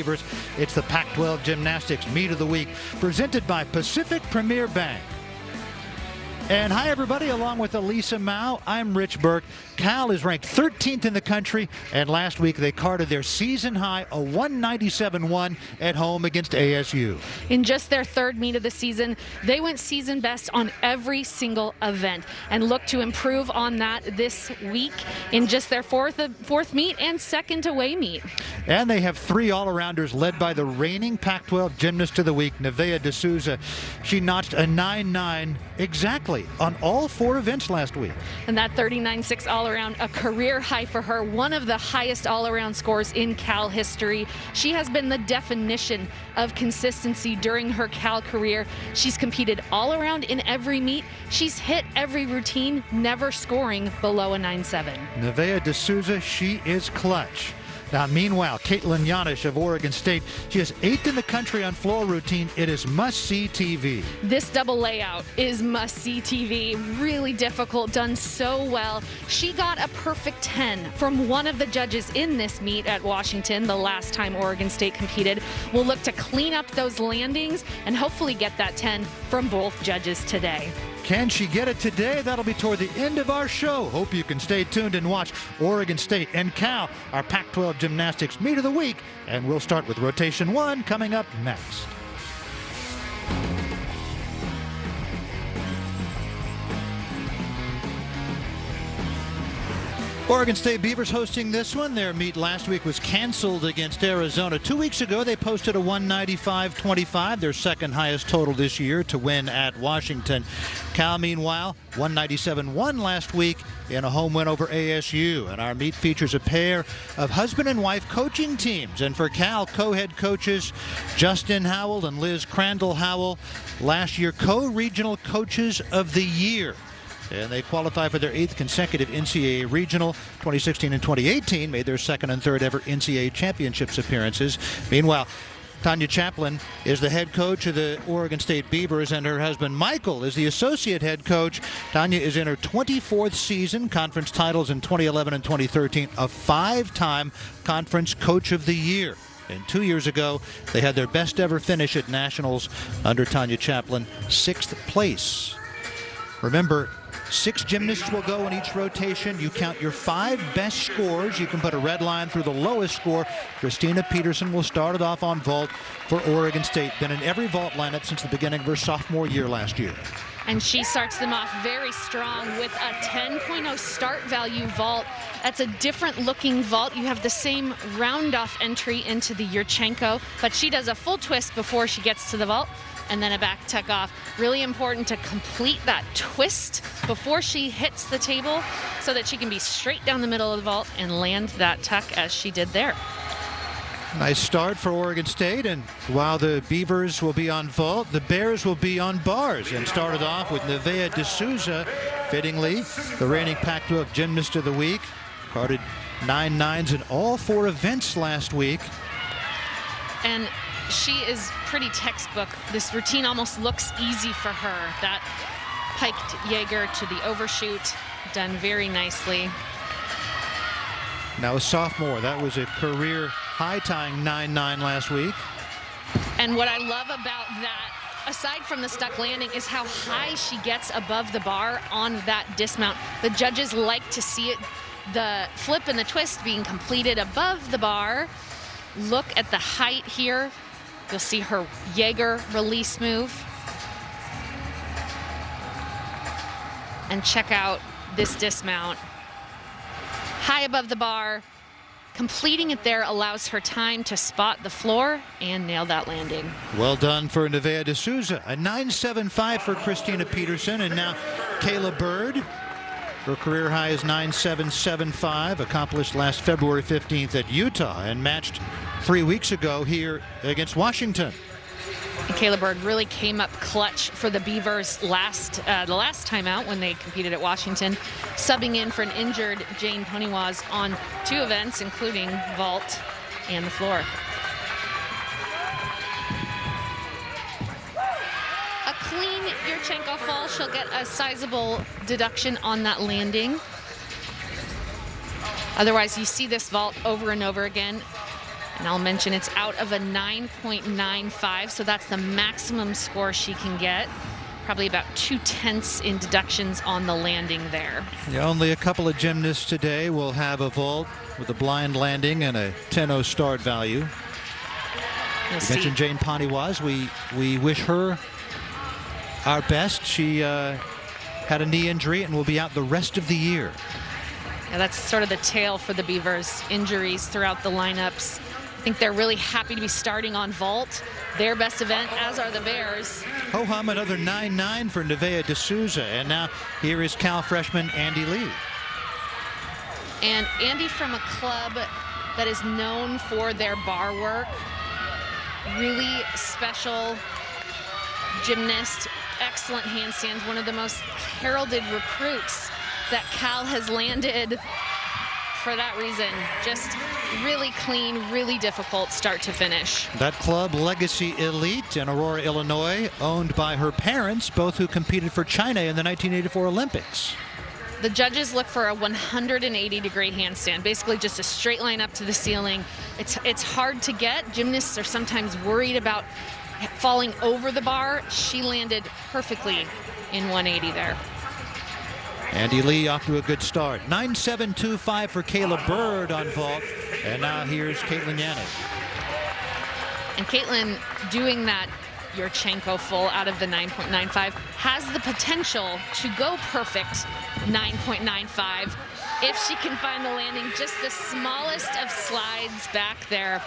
Beavers. It's the Pac-12 Gymnastics Meet of the Week, presented by Pacific Premier Bank. And hi, everybody. Along with Elisa Mao, I'm Rich Burke. Cal is ranked 13th in the country, and last week they carded their season high, a 197-1 at home against ASU. In just their third meet of the season, they went season best on every single event and look to improve on that this week in just their fourth meet and second away meet. And they have three all-arounders led by the reigning Pac-12 Gymnast of the Week, Nevaeh D'Souza. She notched a 9.9 exactly on all four events last week. And that 39.6 all-around, a career high for her, one of the highest all-around scores in Cal history. She has been the definition of consistency during her Cal career. She's competed all around in every meet. She's hit every routine, never scoring below a 9.7. Nevaeh D'Souza, she is clutch. Now, meanwhile, Caitlin Yanish of Oregon State, she is 8th in the country on floor routine. It is must-see TV. This double layout is must-see TV. Really difficult, done so well. She got a perfect 10 from one of the judges in this meet at Washington the last time Oregon State competed. We'll look to clean up those landings and hopefully get that 10 from both judges today. Can she get it today? That'll be toward the end of our show. Hope you can stay tuned and watch Oregon State and Cal, our Pac-12 Gymnastics Meet of the Week. And we'll start with Rotation 1 coming up next. Oregon State Beavers hosting this one. Their meet last week was canceled against Arizona. 2 weeks ago, they posted a 195-25, their second highest total this year, to win at Washington. Cal, meanwhile, 197-1 last week in a home win over ASU. And our meet features a pair of husband and wife coaching teams. And for Cal, co-head coaches Justin Howell and Liz Crandall Howell, last year co-regional coaches of the year. And they qualify for their 8th consecutive NCAA regional. 2016 and 2018 made their second and third ever NCAA championships appearances. Meanwhile, Tanya Chaplin is the head coach of the Oregon State Beavers, and her husband Michael is the associate head coach. Tanya is in her 24th season, conference titles in 2011 and 2013, a 5-time conference coach of the year. And 2 years ago, they had their best ever finish at nationals under Tanya Chaplin, 6th place. Remember, 6 gymnasts will go in each rotation. You count your 5 best scores. You can put a red line through the lowest score. Christina Peterson will start it off on vault for Oregon State. Been in every vault lineup since the beginning of her sophomore year last year. And she starts them off very strong with a 10.0 start value vault. That's a different looking vault. You have the same round off entry into the Yurchenko, but she does a full twist before she gets to the vault, and then a back tuck off. Really important to complete that twist before she hits the table so that she can be straight down the middle of the vault and land that tuck as she did there. Nice start for Oregon State, and while the Beavers will be on vault, the Bears will be on bars, and started off with Nevaeh D'Souza, fittingly, the reigning Pac-12 Gymnast of the Week. Carded 9 9s in all 4 events last week. And she is pretty textbook. This routine almost looks easy for her. That piked Jaeger to the overshoot, done very nicely. Now a sophomore, that was a career high, tying 9.9 last week. And what I love about that, aside from the stuck landing, is how high she gets above the bar on that dismount. The judges like to see it, the flip and the twist being completed above the bar. Look at the height here. You'll see her Jaeger release move. And check out this dismount. High above the bar. Completing it there allows her time to spot the floor and nail that landing. Well done for Nevaeh D'Souza. A 9.75 for Christina Peterson, and now Kayla Bird. Her career high is 9.775, accomplished last February 15th at Utah and matched 3 weeks ago here against Washington. And Kayla Bird really came up clutch for the Beavers the last time out when they competed at Washington, subbing in for an injured Jane Poniwaz on 2 events, including vault and the floor. A clean Yurchenko fall, she'll get a sizable deduction on that landing. Otherwise, you see this vault over and over again. And I'll mention it's out of a 9.95, so that's the maximum score she can get. Probably about 2/10 in deductions on the landing there. Yeah, only a couple of gymnasts today will have a vault with a blind landing and a 10-0 start value. You mentioned Jane Paniwaz. We wish her our best. She had a knee injury and will be out the rest of the year. Yeah, that's sort of the tale for the Beavers. Injuries throughout the lineups. I think they're really happy to be starting on vault, their best event, as are the Bears. Ho-hum, another 9-9 for Nevaeh D'Souza. And now here is Cal freshman Andy Lee. And Andy from a club that is known for their bar work. Really special gymnast, excellent handstands, one of the most heralded recruits that Cal has landed for that reason. Just really clean, really difficult start to finish. That club, Legacy Elite in Aurora, Illinois, owned by her parents, both who competed for China in the 1984 Olympics. The judges look for a 180-degree handstand, basically just a straight line up to the ceiling. It's hard to get. Gymnasts are sometimes worried about falling over the bar. She landed perfectly in 180 there. Andy Lee off to a good start. 9.725 for Kayla Bird on vault. And now here's Caitlin Yanis. And Caitlin doing that Yurchenko full out of the 9.95 has the potential to go perfect 9.95 if she can find the landing. Just the smallest of slides back there.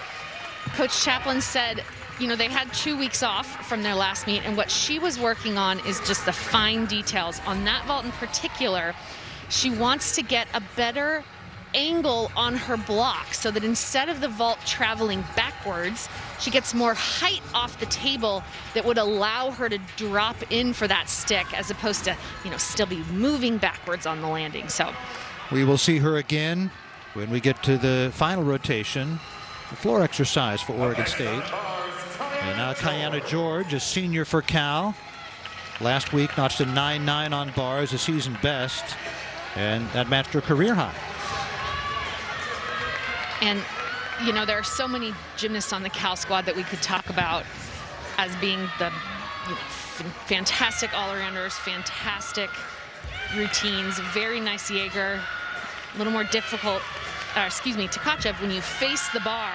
Coach Chaplin said, you know, they had 2 weeks off from their last meet, and what she was working on is just the fine details. On that vault in particular, she wants to get a better angle on her block so that instead of the vault traveling backwards, she gets more height off the table that would allow her to drop in for that stick as opposed to, you know, still be moving backwards on the landing. So we will see her again when we get to the final rotation, the floor exercise for Oregon State. And now Kiana George, a senior for Cal. Last week notched a 9.9 on bars, a season best, and that matched her career high. And, you know, there are so many gymnasts on the Cal squad that we could talk about as being the fantastic all-arounders, fantastic routines, very nice Jaeger, a little more difficult, Tkachev, when you face the bar,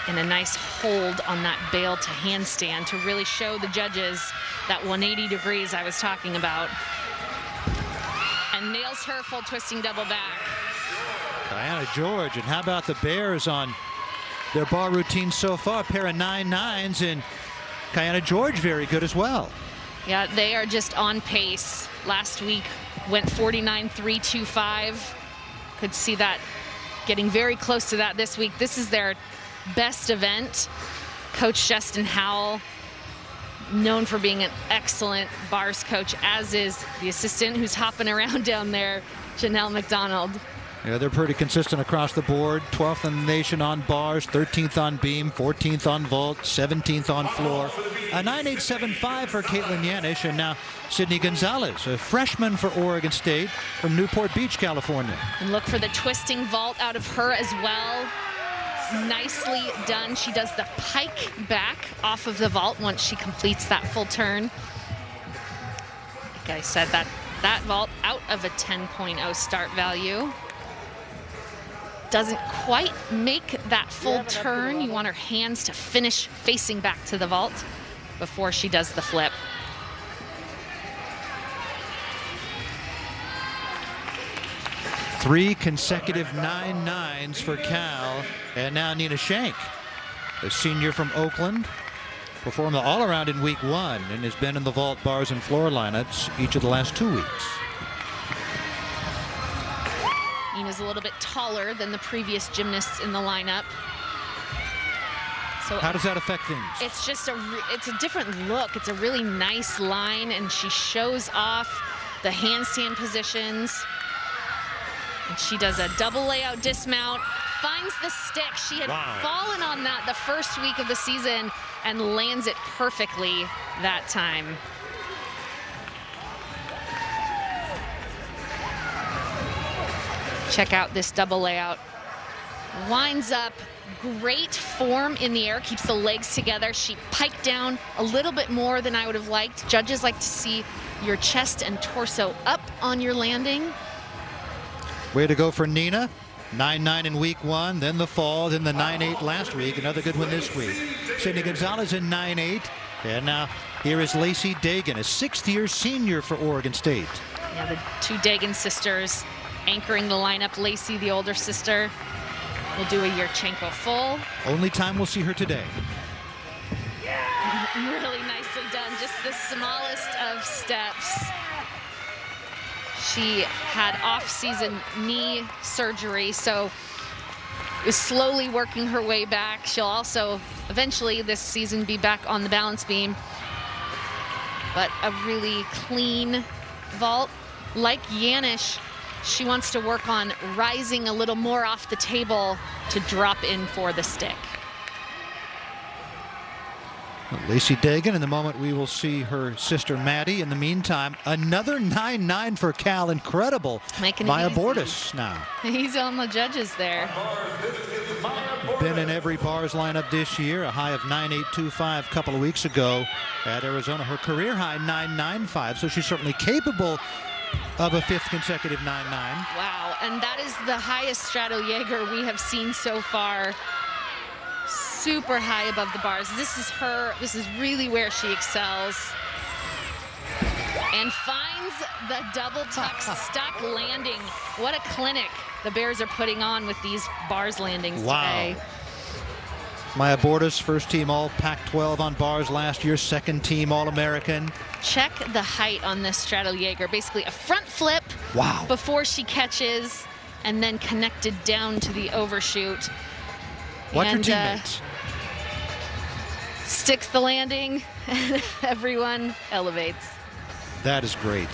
and a nice hold on that bail to handstand to really show the judges that 180 degrees I was talking about. And nails her full twisting double back. Kiana George, and how about the Bears on their bar routine so far? A pair of 9.9s, and Kiana George very good as well. Yeah, they are just on pace. Last week went 49.325. Could see that getting very close to that this week. This is their best event. Coach Justin Howell, known for being an excellent bars coach, as is the assistant who's hopping around down there, Janelle McDonald. Yeah, they're pretty consistent across the board. 12th in the nation on bars, 13th on beam, 14th on vault, 17th on floor. A 9.875 for Caitlin Yanis, and now Sydney Gonzalez, a freshman for Oregon State from Newport Beach, California. And look for the twisting vault out of her as well. Nicely done. She does the pike back off of the vault once she completes that full turn. Like I said, that vault out of a 10.0 start value. Doesn't quite make that full turn. You want her hands to finish facing back to the vault before she does the flip. Three consecutive 9.9s for Cal. And now Nina Shank, a senior from Oakland, performed the all-around in week 1 and has been in the vault, bars, and floor lineups each of the last 2 weeks. Nina's a little bit taller than the previous gymnasts in the lineup. So how does that affect things? It's just it's a different look. It's a really nice line, and she shows off the handstand positions. And she does a double layout dismount, finds the stick. She had fallen on that the first week of the season and lands it perfectly that time. Check out this double layout. Winds up great form in the air, keeps the legs together. She piked down a little bit more than I would have liked. Judges like to see your chest and torso up on your landing. Way to go for Nina. 9-9 in week 1, then the fall, then the 9-8 last week. Another good one this week. Sydney Gonzalez in 9-8. And now here is Lacey Dagan, a 6th-year senior for Oregon State. Yeah, the two Dagan sisters anchoring the lineup. Lacey, the older sister, will do a Yurchenko full. Only time we'll see her today. Really nicely done. Just the smallest of steps. She had off-season knee surgery, so is slowly working her way back. She'll also eventually this season be back on the balance beam. But a really clean vault. Like Yanish, she wants to work on rising a little more off the table to drop in for the stick. Lacey Dagan, in the moment we will see her sister Maddie. In the meantime, another 9-9 for Cal. Incredible. Maya Bordas now. He's on the judges there. Been in every bars lineup this year. A high of 9.825 a couple of weeks ago at Arizona. Her career high 9.95. So she's certainly capable of a 5th consecutive 9-9. Wow, and that is the highest straddle Jaeger we have seen so far. Super high above the bars. This is really where she excels. And finds the double tuck stuck landing. What a clinic the Bears are putting on with these bars landings today. Maya Bordas, first team all Pac-12 on bars last year, second team All-American. Check the height on this straddle Jaeger. Basically a front flip before she catches and then connected down to the overshoot. Watch your teammates. Sticks the landing and everyone elevates. That is great.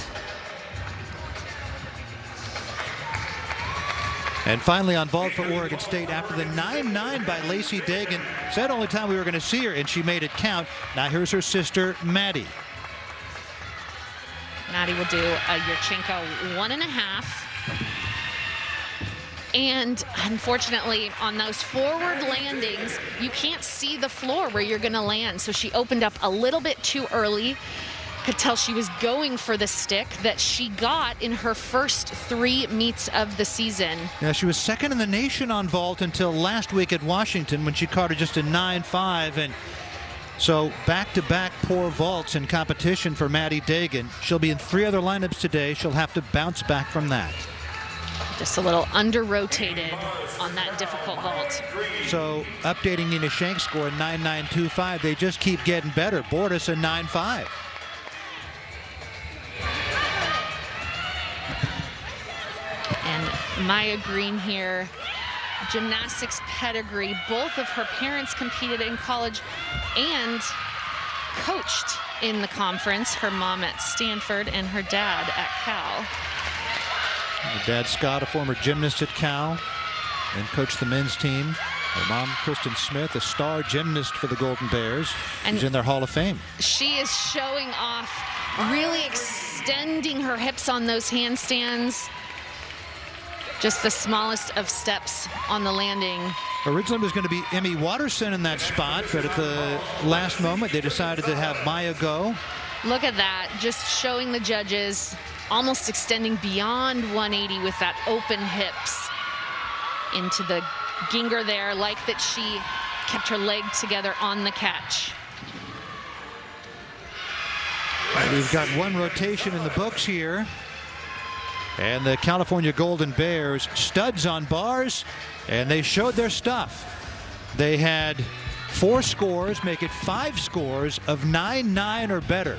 And finally on vault for Oregon State after the 9-9 by Lacey Dagan. Said only time we were going to see her, and she made it count. Now here's her sister Maddie. Maddie will do a Yurchenko 1.5. And unfortunately, on those forward landings, you can't see the floor where you're going to land. So she opened up a little bit too early. Could tell she was going for the stick that she got in her first 3 meets of the season. Yeah, she was second in the nation on vault until last week at Washington when she caught her just a 9.5. And so back-to-back poor vaults in competition for Maddie Dagan. She'll be in 3 other lineups today. She'll have to bounce back from that. Just a little under-rotated on that difficult vault. So updating Nina Shank's score 9.925. They just keep getting better. Bordas a 9.5. And Maya Green here, gymnastics pedigree. Both of her parents competed in college and coached in the conference. Her mom at Stanford and her dad at Cal. Her dad, Scott, a former gymnast at Cal, and coached the men's team. Her mom, Kristen Smith, a star gymnast for the Golden Bears. She's in their Hall of Fame. She is showing off, really extending her hips on those handstands. Just the smallest of steps on the landing. Originally it was going to be Emmy Watterson in that spot, but at the last moment they decided to have Maya go. Look at that, just showing the judges almost extending beyond 180 with that open hips into the Ginger there, like that she kept her leg together on the catch. We've got 1 rotation in the books here. And the California Golden Bears, studs on bars, and they showed their stuff. They had 4 scores, make it 5 scores of 9-9 or better.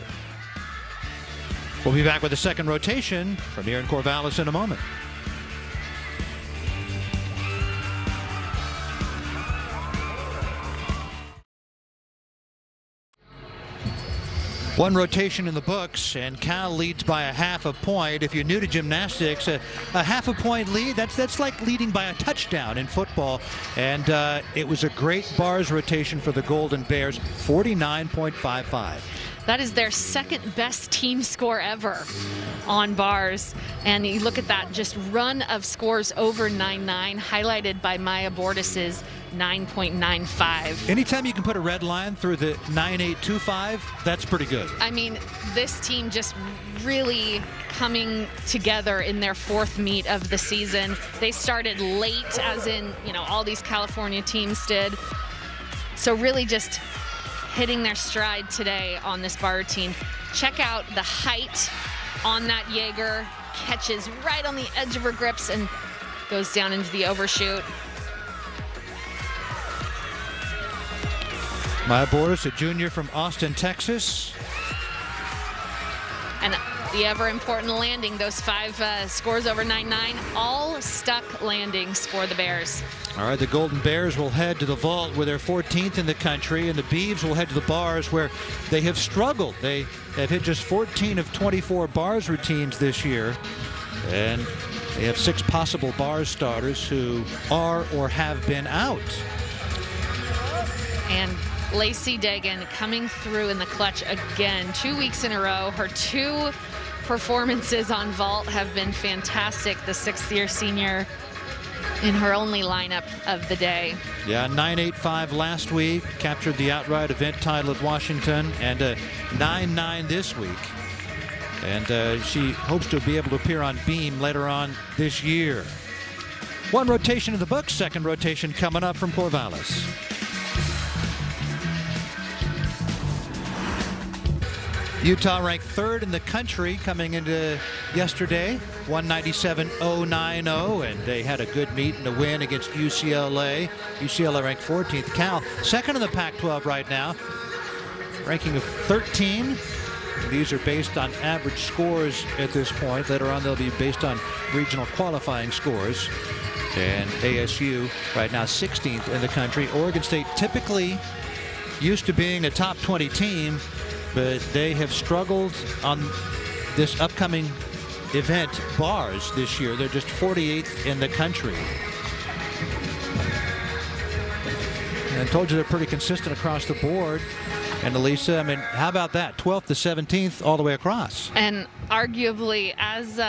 We'll be back with the second rotation from Erin Corvallis in a moment. One rotation in the books, and Cal leads by a half a point. If you're new to gymnastics, a half a point lead, that's like leading by a touchdown in football. And it was a great bars rotation for the Golden Bears, 49.55. That is their second best team score ever on bars. And you look at that just run of scores over 9.9, highlighted by Maya Bortis's 9.95. Anytime you can put a red line through the 9.825, that's pretty good. I mean, this team just really coming together in their fourth meet of the season. They started late, as in, all these California teams did. So really just hitting their stride today on this bar routine. Check out the height on that Jaeger. Catches right on the edge of her grips and goes down into the overshoot. Maya Bortis, a junior from Austin, Texas. And the ever-important landing, those 5 scores over 9.9, all stuck landings for the Bears. All right, the Golden Bears will head to the vault where they're 14th in the country, and the Beavs will head to the bars where they have struggled. They have hit just 14 of 24 bars routines this year, and they have 6 possible bars starters who are or have been out. And Lacey Dagan coming through in the clutch again, 2 weeks in a row. Her 2 performances on vault have been fantastic. The 6th-year senior in her only lineup of the day. Yeah, 9.85 last week, captured the outright event title at Washington, and a 9.9 this week. And she hopes to be able to appear on beam later on this year. 1 rotation in the books, 2nd rotation coming up from Corvallis. Utah ranked 3rd in the country coming into yesterday, 197.090, and they had a good meet and a win against UCLA. UCLA ranked 14th. Cal, 2nd in the Pac-12 right now, ranking of 13. These are based on average scores at this point. Later on, they'll be based on regional qualifying scores. And ASU right now 16th in the country. Oregon State typically used to being a top 20 team, but they have struggled on this upcoming event, bars, this year. They're just 48th in the country. And I told you they're pretty consistent across the board. And Elisa, I mean, how about that? 12th to 17th all the way across. And arguably, as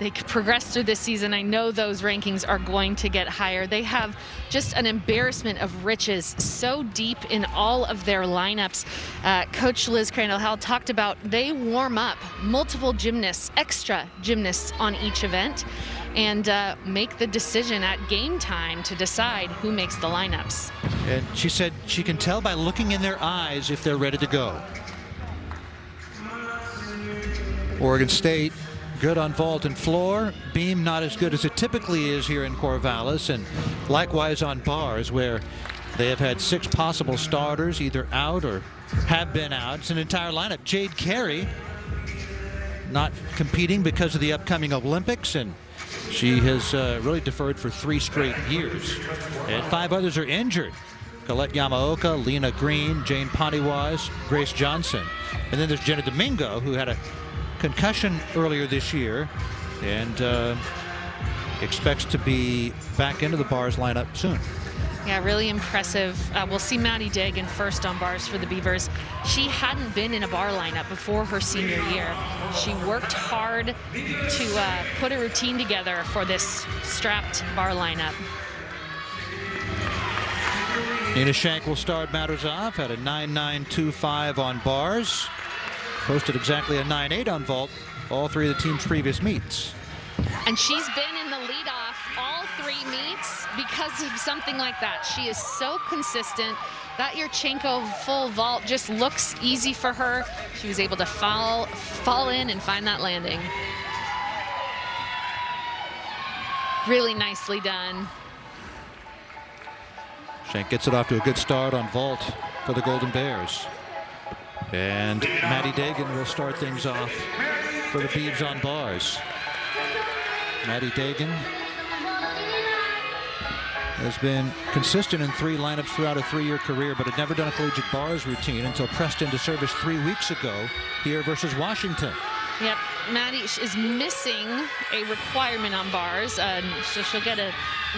they progress through this season, I know those rankings are going to get higher. They have just an embarrassment of riches so deep in all of their lineups. Coach Liz Crandall-Howell talked about they warm up multiple gymnasts, extra gymnasts on each event, and make the decision at game time to decide who makes the lineups. And she said she can tell by looking in their eyes if they're ready to go. Oregon State, good on vault and floor. Beam not as good as it typically is here in Corvallis, and likewise on bars, where they have had 6 possible starters either out or have been out. It's an entire lineup. Jade Carey not competing because of the upcoming Olympics, and she has really deferred for 3 straight years. And 5 others are injured. Colette Yamaoka, Lena Green, Jane Pontiwas, Grace Johnson. And then there's Jenna Domingo, who had a concussion earlier this year and expects to be back into the bars lineup soon. Yeah, really impressive. We'll see Maddie Dagan first on bars for the Beavers. She hadn't been in a bar lineup before her senior year. She worked hard to put a routine together for this strapped bar lineup. Nina Shank will start matters off at a 9.925 on bars. Posted exactly a 9.8 on vault all 3 of the team's previous meets. And she's been in the leadoff all 3 meets because of something like that. She is so consistent. That Yurchenko full vault just looks easy for her. She was able to fall in and find that landing. Really nicely done. Shank gets it off to a good start on vault for the Golden Bears. And Maddie Dagan will start things off for the Beavs on bars. Maddie Dagan has been consistent in 3 lineups throughout a 3-year career, but had never done a collegiate bars routine until pressed into service 3 weeks ago here versus Washington. Yep, Maddie is missing a requirement on bars, so she'll get a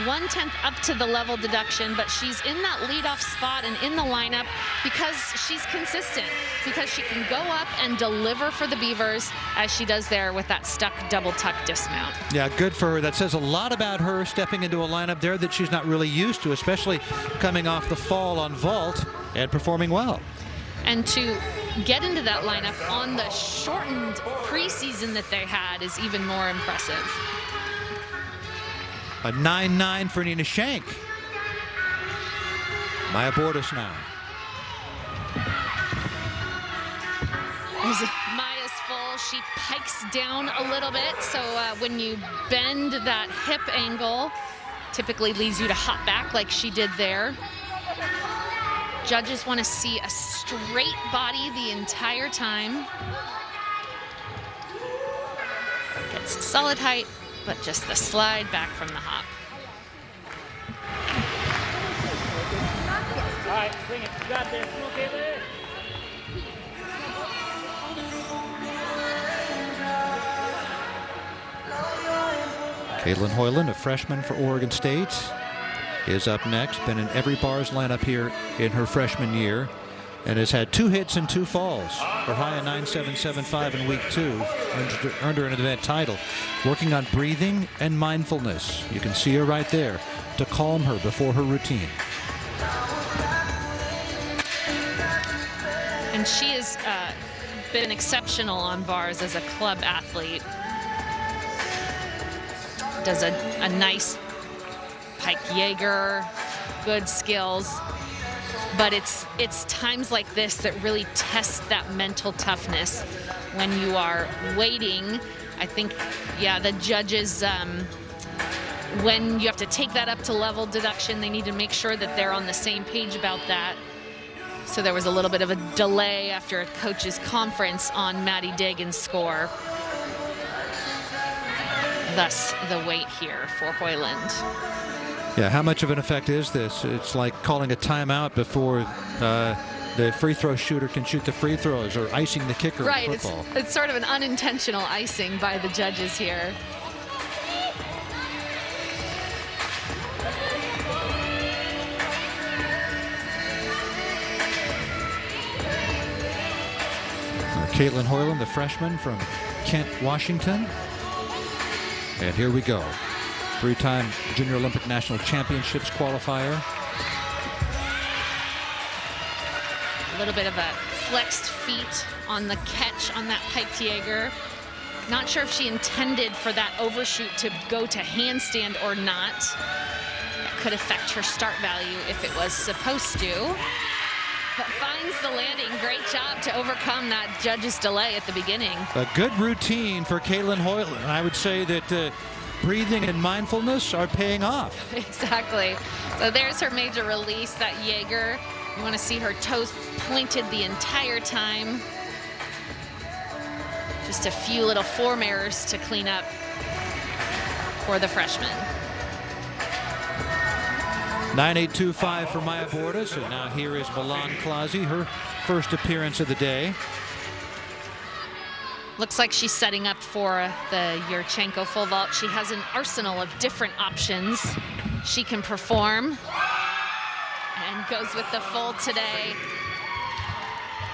1/10 up to the level deduction, but she's in that leadoff spot and in the lineup because she's consistent, because she can go up and deliver for the Beavers as she does there with that stuck double tuck dismount. Yeah, good for her. That says a lot about her stepping into a lineup there that she's not really used to, especially coming off the fall on vault and performing well. And to get into that lineup on the shortened preseason that they had is even more impressive. A 9-9 for Nina Shank. Maya Bordas now. Maya's full. She pikes down a little bit, so when you bend that hip angle, typically leads you to hop back like she did there. Judges want to see a straight body the entire time. Gets solid height, but just the slide back from the hop. All right, bring it. You got this. Okay, there. Caitlin Hoyland, a freshman for Oregon State, is up next. Been in every bars lineup here in her freshman year and has had 2 hits and 2 falls. Her high of 9.775 in week 2 earned her an event title. Working on breathing and mindfulness. You can see her right there to calm her before her routine. And she has been exceptional on bars as a club athlete. Does a nice pike Jaeger, good skills. But it's times like this that really test that mental toughness when you are waiting. I think, yeah, the judges, when you have to take that up to level deduction, they need to make sure that they're on the same page about that. So there was a little bit of a delay after a coach's conference on Maddie Dagan's score. Thus the wait here for Hoyland. Yeah, how much of an effect is this? It's like calling a timeout before the free throw shooter can shoot the free throws, or icing the kicker right, in football. It's sort of an unintentional icing by the judges here. Caitlin Hoyland, the freshman from Kent, Washington. And here we go. 3-time Junior Olympic National Championships qualifier. A little bit of a flexed feet on the catch on that pike Jaeger. Not sure if she intended for that overshoot to go to handstand or not. That could affect her start value if it was supposed to. But finds the landing. Great job to overcome that judge's delay at the beginning. A good routine for Caitlin Hoyland. I would say that breathing and mindfulness are paying off. Exactly. So there's her major release, that Jaeger. You want to see her toes pointed the entire time. Just a few little form errors to clean up for the freshman. 9.825 for Maya Bordas, and now here is Milan Klasi, her first appearance of the day. Looks like she's setting up for the Yurchenko full vault. She has an arsenal of different options she can perform, and goes with the full today.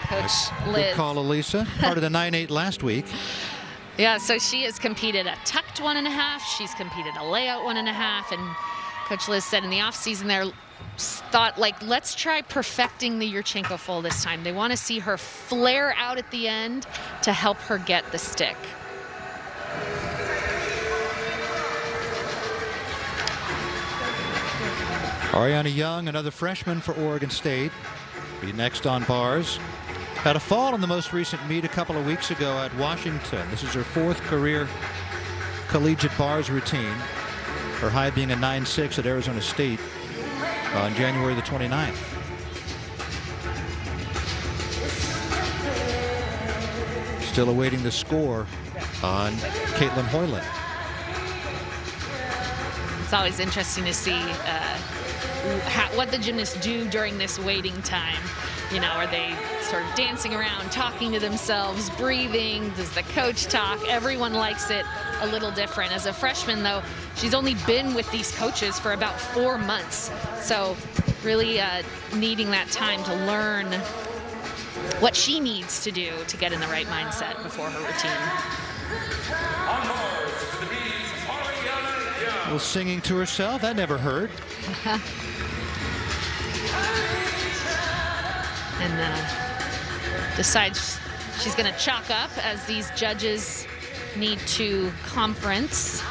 Coach Liz. Good call, Elisa. Part of the 9.8 last week. Yeah, so she has competed a tucked 1.5. She's competed a layout 1.5, and Coach Liz said in the offseason there, thought, like, let's try perfecting the Yurchenko full this time. They want to see her flare out at the end to help her get the stick. Ariana Young, another freshman for Oregon State, be next on bars. Had a fall in the most recent meet a couple of weeks ago at Washington. This is her 4th career collegiate bars routine. Her high being a 9.6 at Arizona State on January the 29th. Still awaiting the score on Caitlin Hoyland. It's always interesting to see what the gymnasts do during this waiting time. You know, are they sort of dancing around, talking to themselves, breathing? Does the coach talk? Everyone likes it a little different. As a freshman, though, she's only been with these coaches for about 4 months. So really needing that time to learn what she needs to do to get in the right mindset before her routine. A little singing to herself, that never hurt. And decides she's going to chalk up as these judges need to conference.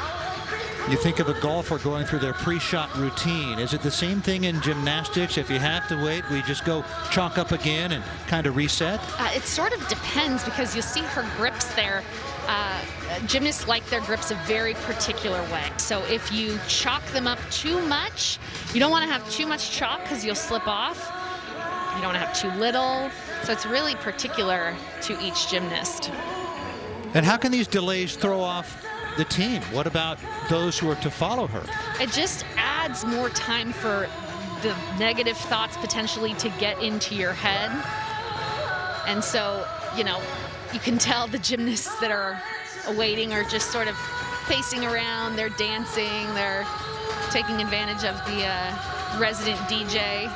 You think of a golfer going through their pre-shot routine. Is it the same thing in gymnastics? If you have to wait, we just go chalk up again and kind of reset? It sort of depends, because you'll see her grips there. Gymnasts like their grips a very particular way. So if you chalk them up too much, you don't want to have too much chalk because you'll slip off. You don't want to have too little. So it's really particular to each gymnast. And how can these delays throw off the team? What about those who are to follow her? It just adds more time for the negative thoughts potentially to get into your head. And so, you know, you can tell the gymnasts that are awaiting are just sort of pacing around, they're dancing, they're taking advantage of the resident DJ.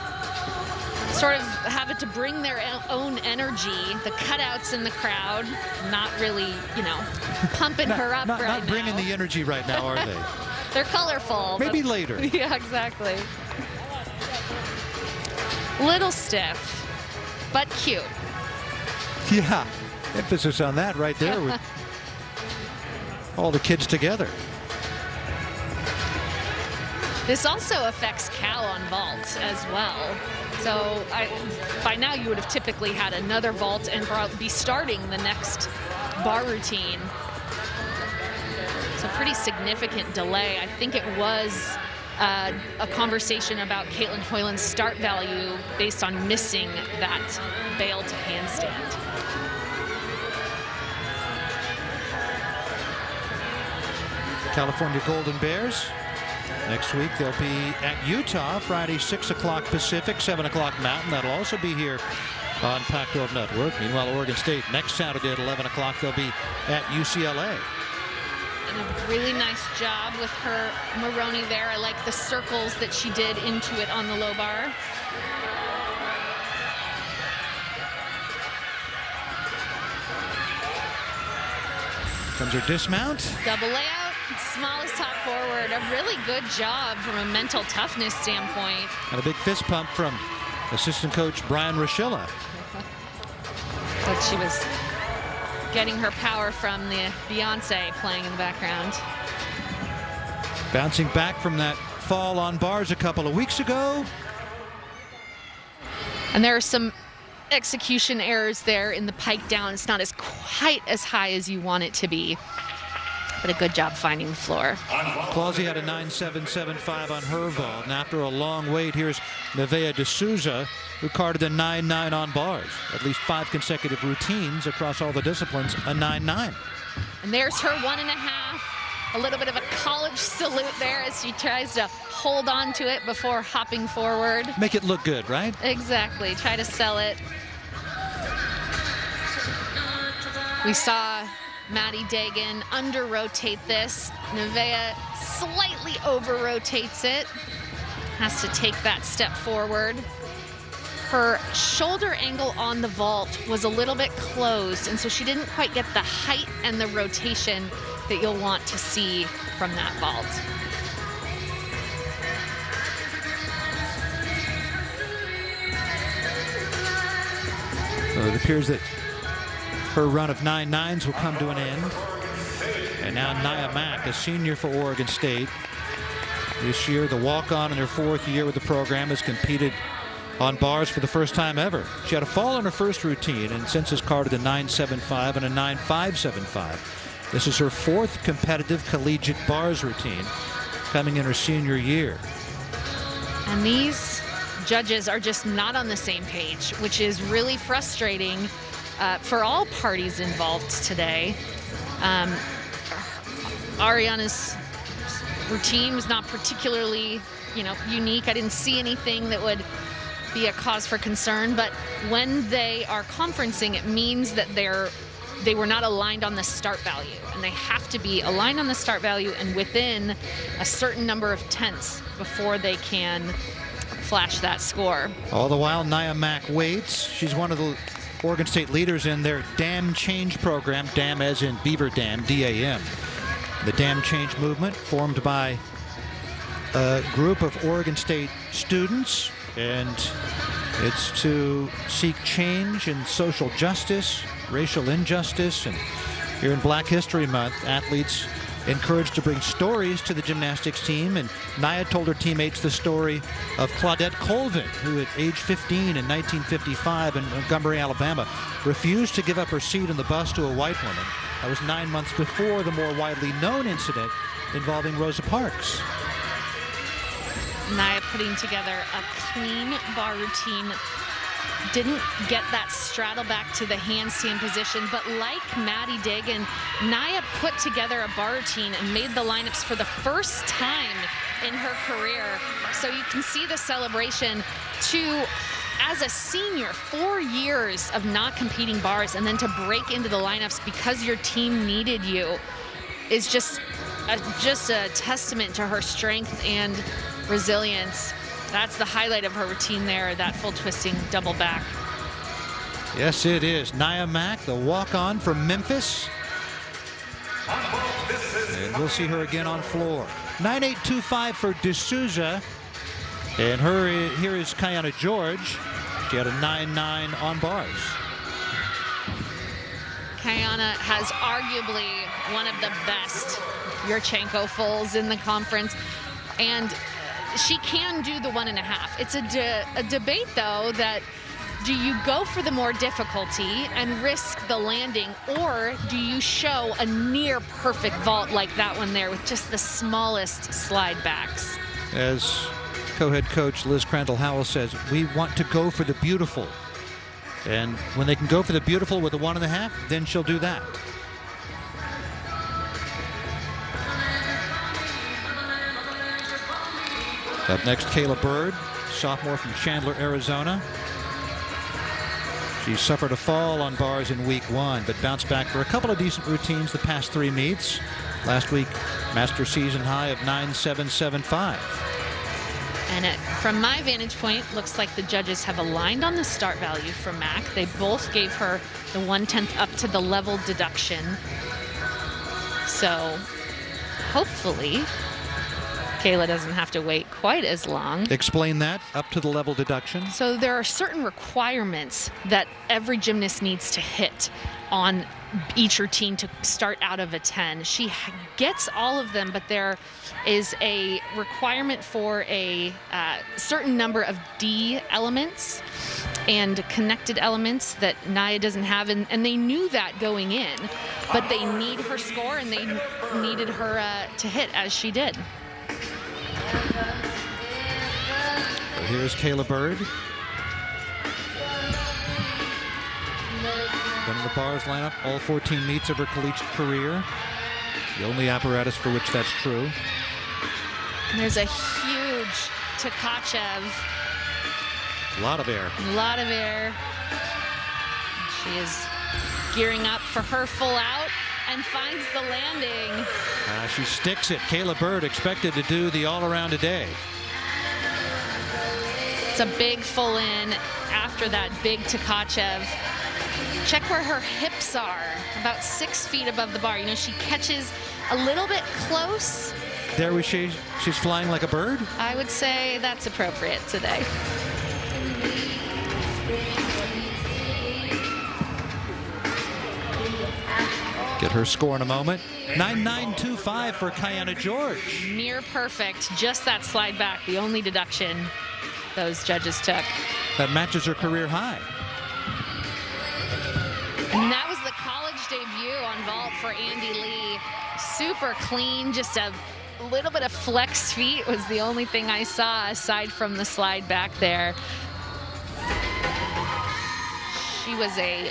Sort of have it to bring their own energy, the cutouts in the crowd, not really, you know, pumping her up right now. Not bringing the energy right now, are they? They're colorful. Maybe later. Yeah, exactly. Little stiff, but cute. Yeah, emphasis on that right there with all the kids together. This also affects Cal on vault as well. So by now you would have typically had another vault and be starting the next bar routine. It's a pretty significant delay. I think it was a conversation about Caitlin Hoyland's start value based on missing that bail to handstand. California Golden Bears. Next week, they'll be at Utah, Friday, 6 o'clock Pacific, 7 o'clock Mountain. That'll also be here on Pac-12 Network. Meanwhile, Oregon State, next Saturday at 11 o'clock, they'll be at UCLA. And a really nice job with her Maroney there. I like the circles that she did into it on the low bar. Comes her dismount. Double layout. Smallest top forward. A really good job from a mental toughness standpoint. And a big fist pump from assistant coach Brian Rochilla. But she was getting her power from the Beyonce playing in the background. Bouncing back from that fall on bars a couple of weeks ago. And there are some execution errors there in the pike down. It's not as quite as high as you want it to be. But a good job finding the floor. Clausey had a 9.775 on her vault. And after a long wait, here's Nevaeh D'Souza, who carded a 9.9 on bars. At least 5 consecutive routines across all the disciplines, a 9.9. And there's her 1.5. A little bit of a college salute there as she tries to hold on to it before hopping forward. Make it look good, right? Exactly. Try to sell it. We saw Maddie Dagan under-rotate this. Nevaeh slightly over-rotates it. Has to take that step forward. Her shoulder angle on the vault was a little bit closed, and so she didn't quite get the height and the rotation that you'll want to see from that vault. So it appears that her run of 9.9s will come to an end. And now Nia Mack, a senior for Oregon State. This year, the walk-on in her 4th year with the program, has competed on bars for the first time ever. She had a fall in her first routine and since has carded a 9.75 and a 9.575. This is her 4th competitive collegiate bars routine coming in her senior year. And these judges are just not on the same page, which is really frustrating for all parties involved today. Ariana's routine was not particularly unique. I didn't see anything that would be a cause for concern, but when they are conferencing, it means that they were not aligned on the start value, and they have to be aligned on the start value and within a certain number of tenths before they can flash that score. All the while, Nia Mack waits. She's one of the Oregon State leaders in their Dam Change program, Dam as in Beaver Dam, D-A-M. The Dam Change movement, formed by a group of Oregon State students, and it's to seek change in social justice, racial injustice, and here in Black History Month, athletes encouraged to bring stories to the gymnastics team, and Nia told her teammates the story of Claudette Colvin, who at age 15 in 1955 in Montgomery, Alabama, refused to give up her seat in the bus to a white woman. That was 9 months before the more widely known incident involving Rosa Parks. Nia putting together a clean bar routine. Didn't get that straddle back to the handstand position, but like Maddie Dagan, Nia put together a bar routine and made the lineups for the first time in her career. So you can see the celebration as a senior, 4 years of not competing bars, and then to break into the lineups because your team needed you is just a testament to her strength and resilience. That's the highlight of her routine there, that full twisting double back. Yes, it is. Nia Mack, the walk-on from Memphis. And we'll see her again on floor. 9.825 for D'Souza. And here is Kiana George. She had a 9.9 on bars. Kiana has arguably one of the best Yurchenko fulls in the conference. And she can do the 1.5. It's a debate, though, that do you go for the more difficulty and risk the landing, or do you show a near perfect vault like that one there with just the smallest slide backs? As co-head coach Liz Crandall-Howell says, we want to go for the beautiful. And when they can go for the beautiful with a 1.5, then she'll do that. Up next, Kayla Bird, sophomore from Chandler, Arizona. She suffered a fall on bars in week 1, but bounced back for a couple of decent routines the past 3 meets. Last week, master season high of 9.775. And from my vantage point, looks like the judges have aligned on the start value for Mack. They both gave her the 1/10 up to the level deduction. So hopefully Kayla doesn't have to wait quite as long. Explain that, up to the level deduction. So there are certain requirements that every gymnast needs to hit on each routine to start out of a 10. She gets all of them, but there is a requirement for a certain number of D elements and connected elements that Nia doesn't have, and they knew that going in, but they need her score, and they needed her to hit as she did. So here's Kayla Bird. One of the bars lineup, all 14 meets of her collegiate career. The only apparatus for which that's true. There's a huge Tkachev. A lot of air. A lot of air. She is gearing up for her full out and finds the landing. She sticks it. Kayla Bird expected to do the all-around today. It's a big full in after that big Tkachev. Check where her hips are, about 6 feet above the bar. You know, she catches a little bit close. There was she's flying like a bird? I would say that's appropriate today. Get her score in a moment. 9.925 for Kiana George. Near perfect, just that slide back, the only deduction those judges took. That matches her career high. And that was the college debut on vault for Andy Lee. Super clean, just a little bit of flexed feet was the only thing I saw aside from the slide back there. She was a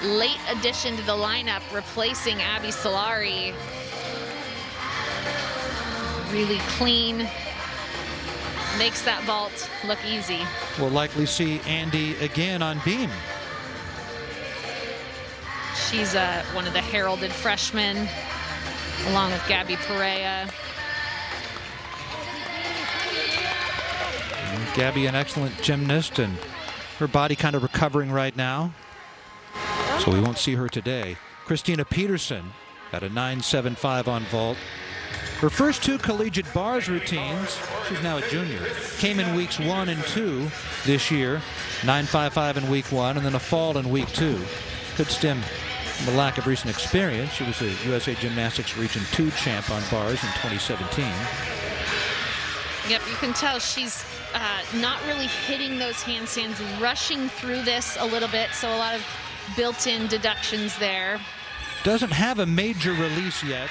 late addition to the lineup, replacing Abby Solari. Really clean. makes that vault look easy. We'll likely see Andy again on beam. She's one of the heralded freshmen, along with Gabby Perea. Gabby, an excellent gymnast, and her body kind of recovering right now, so we won't see her today. Christina Peterson at a 9.75 on vault. Her first 2 collegiate bars routines, she's now a junior, came in weeks 1 and 2 this year. 9.55 in week 1 and then a fall in week 2. Could stem from the lack of recent experience. She was a USA Gymnastics Region 2 champ on bars in 2017. Yep, you can tell she's not really hitting those handstands, rushing through this a little bit, so a lot of built-in deductions there. Doesn't have a major release yet.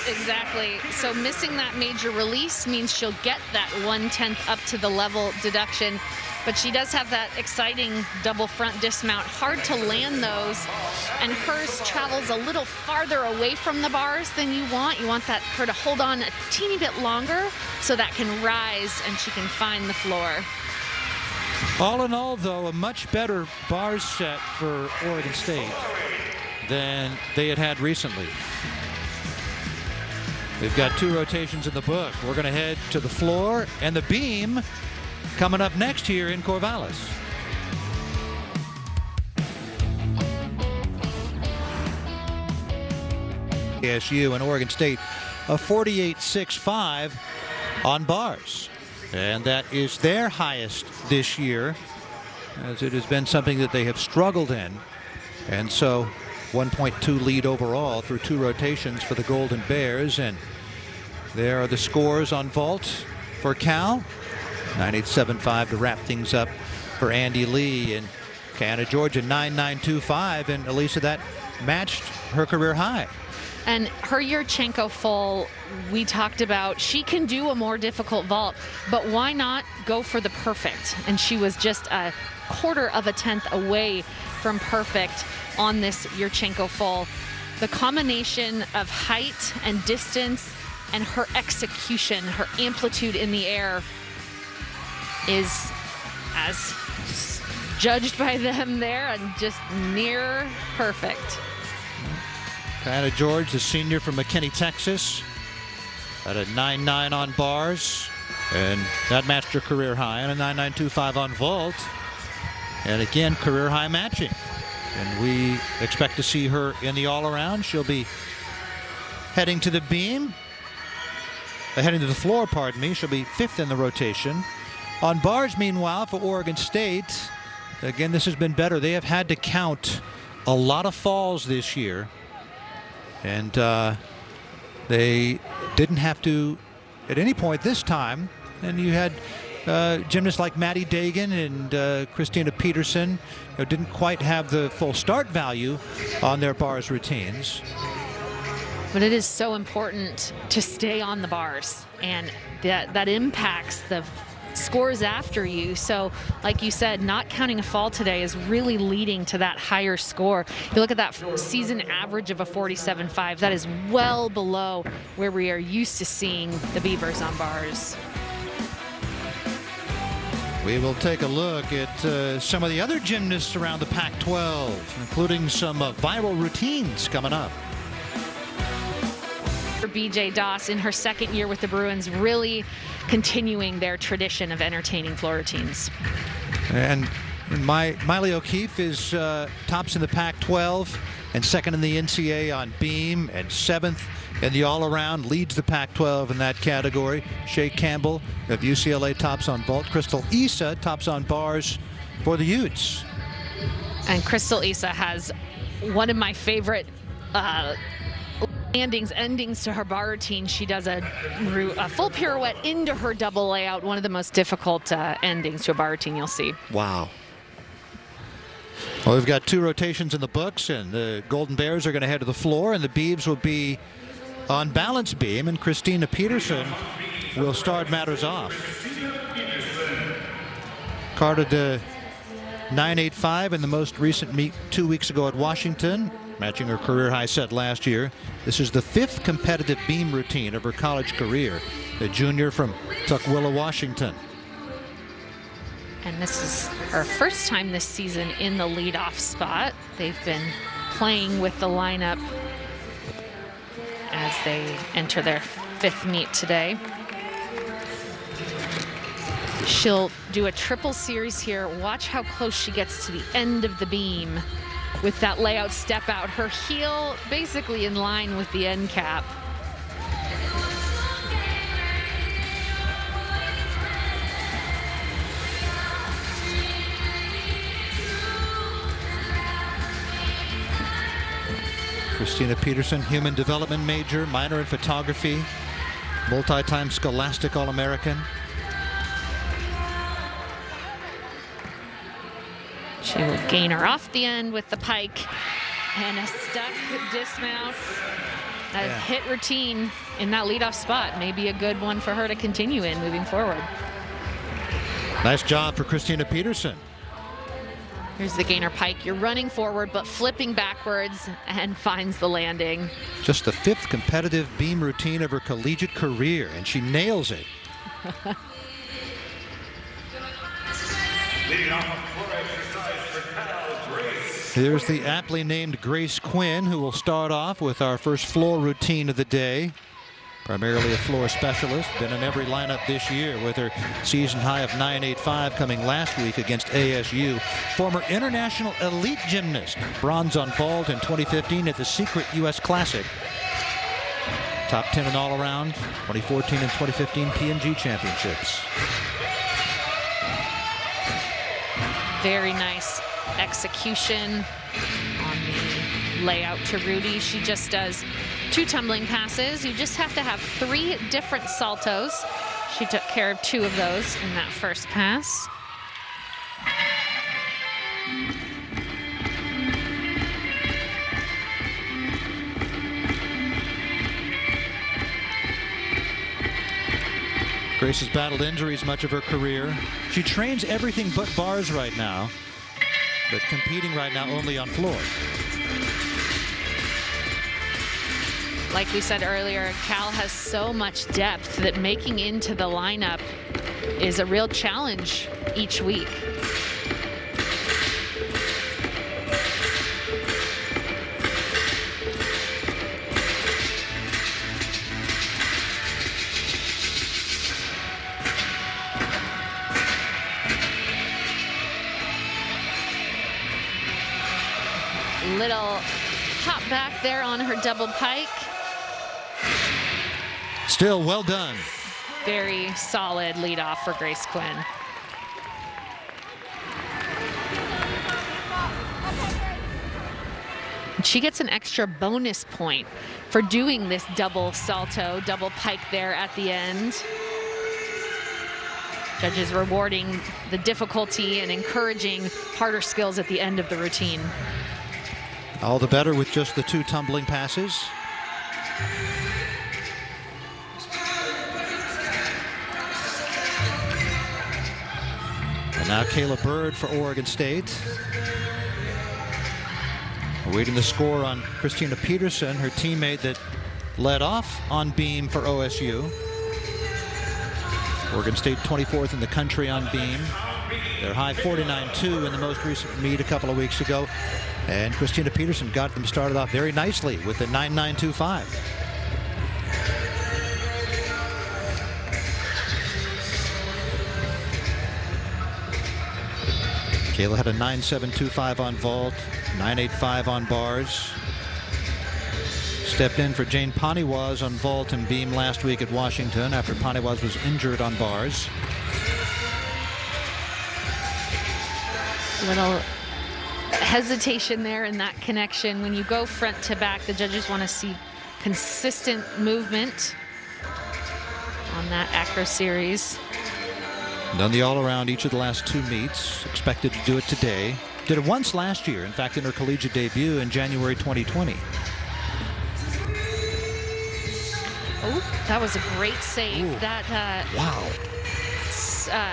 Exactly. So missing that major release means she'll get that 1/10 up to the level deduction, but she does have that exciting double front dismount. Hard to land those, and hers travels a little farther away from the bars than you want. You want her to hold on a teeny bit longer so that can rise and she can find the floor. All in all, though, a much better bars set for Oregon State than they had recently. We've got 2 rotations in the book. We're going to head to the floor and the beam coming up next here in Corvallis. ASU and Oregon State a 48.65 on bars. And that is their highest this year, as it has been something that they have struggled in. And so 1.2 lead overall through 2 rotations for the Golden Bears. And there are the scores on vault for Cal. 9.875 to wrap things up for Andy Lee. And Canada, Georgia, 9.925. And Elisa, that matched her career high. And her Yurchenko full, we talked about, she can do a more difficult vault, but why not go for the perfect? And she was just a 1/4 of a tenth away from perfect on this Yurchenko full. The combination of height and distance and her execution, her amplitude in the air, is, as judged by them there, and just near perfect. Diana George, the senior from McKinney, Texas, at a 9.9 on bars, and that matched her career high, and a 9.925 on vault, and again career high matching. And we expect to see her in the all-around. She'll be heading to the beam, heading to the floor, pardon me. She'll be 5th in the rotation. On bars, meanwhile, for Oregon State, again, this has been better. They have had to count a lot of falls this year. And they didn't have to at any point this time. And you had gymnasts like Maddie Dagan and Christina Peterson who didn't quite have the full start value on their bars routines. But it is so important to stay on the bars, and that impacts the scores after you. So like you said, not counting a fall today is really leading to that higher score. You look at that season average of a 47.5, that is well below where we are used to seeing the Beavers on bars. We will take a look at some of the other gymnasts around the Pac-12, including some viral routines coming up. BJ Doss, in her second year with the Bruins, really continuing their tradition of entertaining floor routines. And Miley O'Keefe is tops in the Pac-12 and second in the NCAA on beam and 7th in the all-around, leads the Pac-12 in that category. Shea Campbell of UCLA tops on vault. Crystal Issa tops on bars for the Utes. And Crystal Issa has one of my favorite endings to her bar routine. She does a full pirouette into her double layout, one of the most difficult endings to a bar routine you'll see. Wow. Well, we've got 2 rotations in the books, and the Golden Bears are going to head to the floor, and the Beavs will be on balance beam, and Christina Peterson will start matters off. Carded 9.85 in the most recent meet 2 weeks ago at Washington, matching her career high set last year. This is the 5th competitive beam routine of her college career. a junior from Tukwila, Washington. And this is her first time this season in the leadoff spot. They've been playing with the lineup as they enter their 5th meet today. She'll do a triple series here. Watch how close she gets to the end of the beam with that layout step out. Her heel basically in line with the end cap. Christina Peterson, human development major, minor in photography, multi-time Scholastic All-American. She will gain her off the end with the pike and a stuck dismount. A hit routine in that leadoff spot may be a good one for her to continue in moving forward. Nice job for Christina Peterson. Here's the gainer pike. You're running forward but flipping backwards and finds the landing. Just the 5th competitive beam routine of her collegiate career, and she nails it. Here's the aptly named Grace Quinn, who will start off with our first floor routine of the day. Primarily a floor specialist, been in every lineup this year with her season high of 9.85 coming last week against ASU. Former international elite gymnast, bronze on vault in 2015 at the Secret U.S. Classic. Top 10 in all-around, 2014 and 2015 P&G championships. Very nice execution on the layout to Rudy. She just does 2 tumbling passes. You just have to have 3 different saltos. She took care of 2 of those in that first pass. Grace has battled injuries much of her career. She trains everything but bars right now, but competing right now only on floor. Like we said earlier, Cal has so much depth that making into the lineup is a real challenge each week. Little hop back there on her double pike. Still well done. Very solid lead off for Grace Quinn. She gets an extra bonus point for doing this double salto, double pike there at the end. Judges rewarding the difficulty and encouraging harder skills at the end of the routine. All the better with just the 2 tumbling passes. And now Kayla Bird for Oregon State. Awaiting the score on Christina Peterson, her teammate that led off on beam for OSU. Oregon State 24th in the country on beam. Their high 49.2 in the most recent meet a couple of weeks ago. And Christina Peterson got them started off very nicely with the 9.925. Kayla had a 9.725 on vault, 9.85 on bars. Stepped in for Jane Paniwaz on vault and beam last week at Washington after Paniwaz was injured on bars. Little hesitation there in that connection. When you go front to back, the judges want to see consistent movement on that acro series. Done the all-around each of the last 2 meets. Expected to do it today. Did it once last year, in fact, in her collegiate debut in January 2020. Oh, that was a great save. Ooh. That Wow.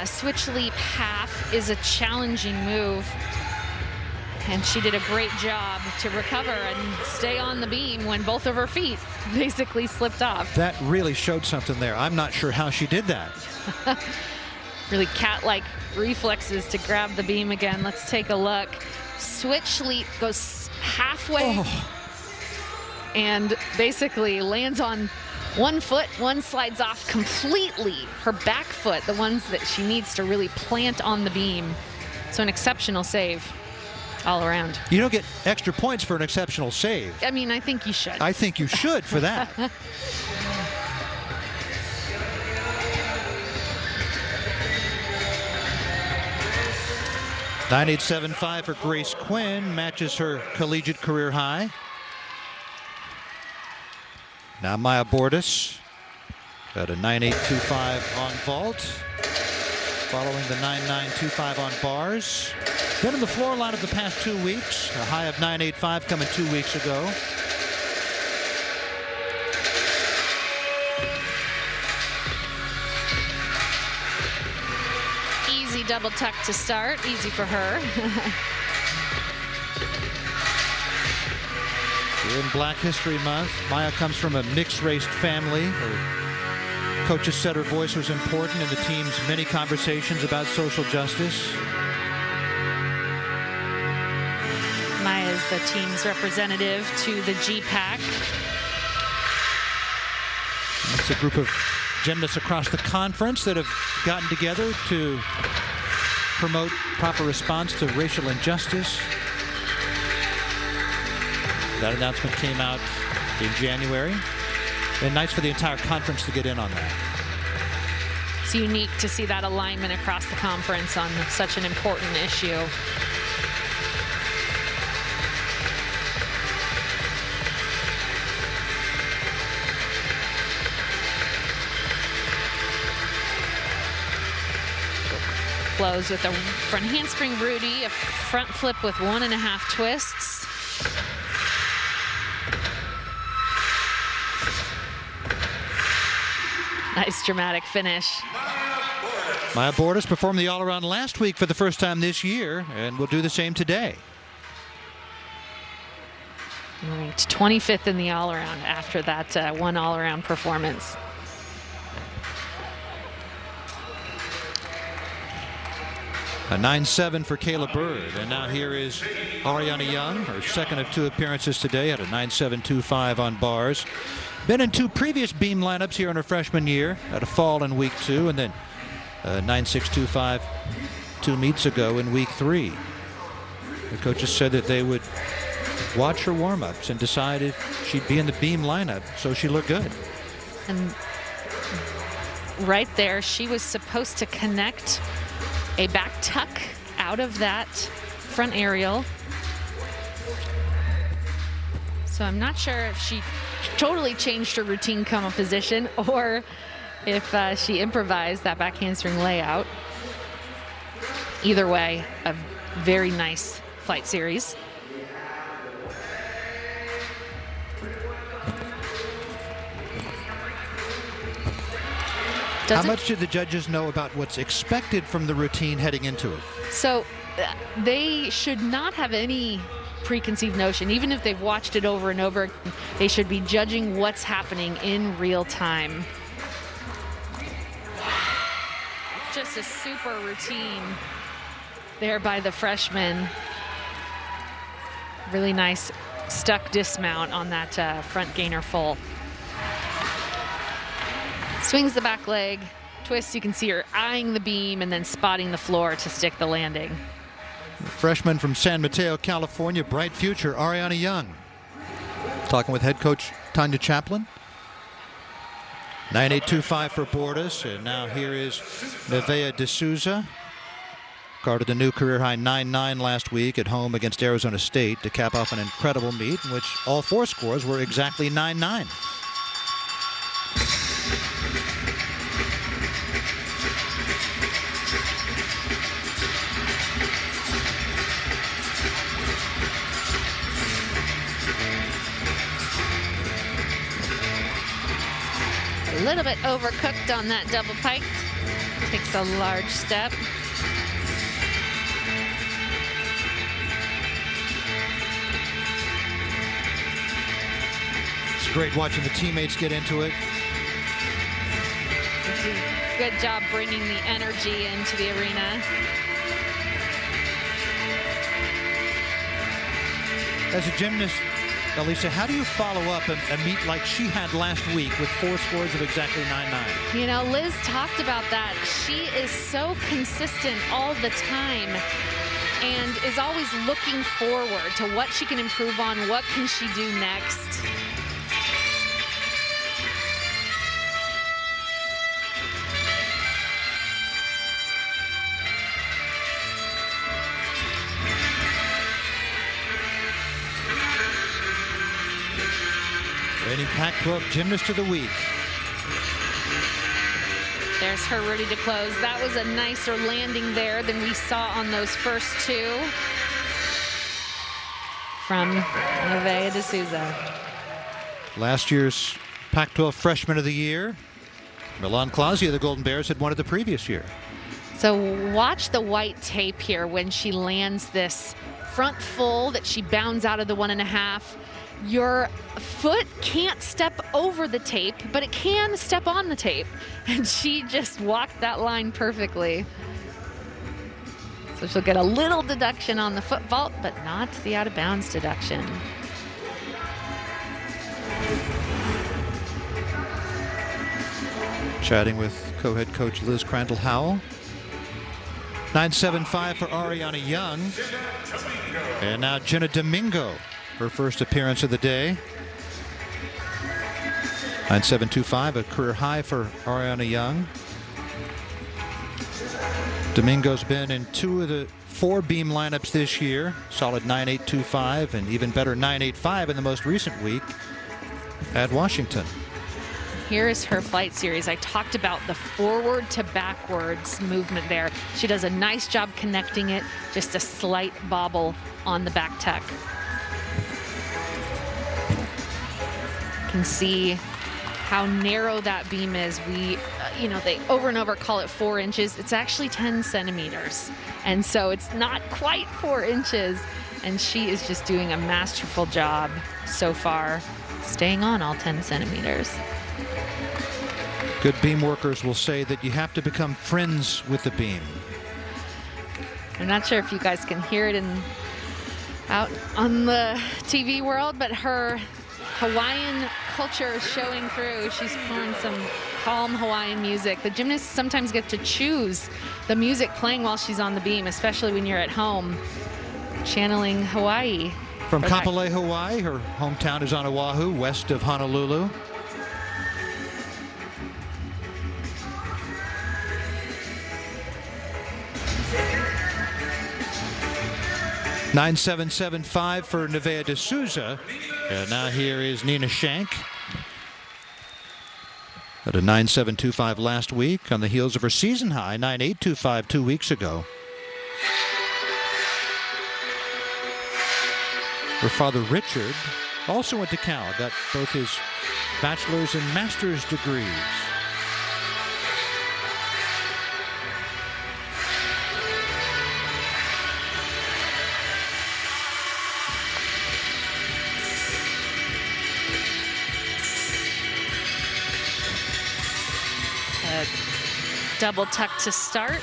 switch leap half is a challenging move. and she did a great job to recover and stay on the beam when both of her feet basically slipped off. That really showed something there. I'm not sure how she did that. Really cat-like reflexes to grab the beam again. Let's take a look. Switch leap goes halfway and basically lands on one foot. One slides off completely. Her back foot, the ones that she needs to really plant on the beam. So an exceptional save all around. You don't get extra points for an exceptional save. I mean, I think you should. I think you should for that. 9.875 for Grace Quinn, matches her collegiate career high. Now Maya Bordas got a 9.825 on vault, following the 9.925 on bars. Been in the floor lineup the past 2 weeks, a high of 9.85 coming 2 weeks ago. Easy double tuck to start, easy for her. We're in Black History Month. Maya comes from a mixed-race family. Her coaches said her voice was important in the team's many conversations about social justice. Maya is the team's representative to the GPAC. It's a group of gymnasts across the conference that have gotten together to promote proper response to racial injustice. That announcement came out in January, and nice for the entire conference to get in on that. It's unique to see that alignment across the conference on such an important issue. Flows with a front handspring Rudy, a front flip with 1.5 twists. Nice dramatic finish. Maya Bordas performed the all-around last week for the first time this year, and will do the same today. Ranked 25th in the all-around after that one all-around performance. A 9.7 for Kayla Bird, and now here is Ariana Young, her second of 2 appearances today at a 9.725 on bars. Been in 2 previous beam lineups here in her freshman year, at a fall in week 2, and then 9.625 2 meets ago in week 3. The coaches said that they would watch her warm-ups and decide if she'd be in the beam lineup, so she looked good. And right there, she was supposed to connect a back tuck out of that front aerial. So I'm not sure if she totally changed her routine composition or if she improvised that back handspring layout. Either way, a very nice flight series. How much did the judges know about what's expected from the routine heading into it? So they should not have any preconceived notion. Even if they've watched it over and over, they should be judging what's happening in real time. Just a super routine there by the freshman. Really nice stuck dismount on that front gainer full. Swings the back leg, twists. You can see her eyeing the beam and then spotting the floor to stick the landing. Freshman from San Mateo, California, bright future, Ariana Young. Talking with head coach Tanya Chaplin. 9.825 for Bordas, and now here is Nevaeh D'Souza. Guarded a new career high 9.9 last week at home against Arizona State to cap off an incredible meet in which all 4 scores were exactly 9.9. A little bit overcooked on that double pike. Takes a large step. Great watching the teammates get into it. Good job bringing the energy into the arena. As a gymnast, Elisa, how do you follow up a meet like she had last week with 4 scores of exactly 9-9? You know, Liz talked about that. She is so consistent all the time and is always looking forward to what she can improve on, what can she do next. Reigning Pac-12 Gymnast of the Week. There's her ready to close. That was a nicer landing there than we saw on those first 2 from Nevaeh D'Souza. Last year's Pac-12 Freshman of the Year. Milan Klasia, the Golden Bears, had won it the previous year. So watch the white tape here when she lands this front full that she bounds out of the 1.5. Your foot can't step over the tape, but it can step on the tape. And she just walked that line perfectly. So she'll get a little deduction on the foot vault, but not the out of bounds deduction. Chatting with co-head coach Liz Crandall Howell. 9.75 for Ariana Young. And now Jenna Domingo, her first appearance of the day. 9.725, a career high for Ariana Young. Domingo's been in 2 of the 4 beam lineups this year. Solid 9.825 and even better 9.85 in the most recent week at Washington. Here is her flight series. I talked about the forward to backwards movement there. She does a nice job connecting it, just a slight bobble on the back tech. Can see how narrow that beam is. We, they over and over call it 4 inches. It's actually 10 centimeters. And so it's not quite 4 inches. And she is just doing a masterful job so far, staying on all 10 centimeters. Good beam workers will say that you have to become friends with the beam. I'm not sure if you guys can hear it out on the TV world, but her Hawaiian culture is showing through. She's pouring some calm Hawaiian music. The gymnasts sometimes get to choose the music playing while she's on the beam, especially when you're at home, channeling Hawaii. From Kapolei, Hawaii, her hometown is on Oahu, west of Honolulu. 9.775 for Nevaeh D'Souza. And now here is Nina Shank at a 9.725 last week on the heels of her season high 9.825 2 weeks ago. Her father Richard also went to Cal, got both his bachelor's and master's degrees. Double tuck to start.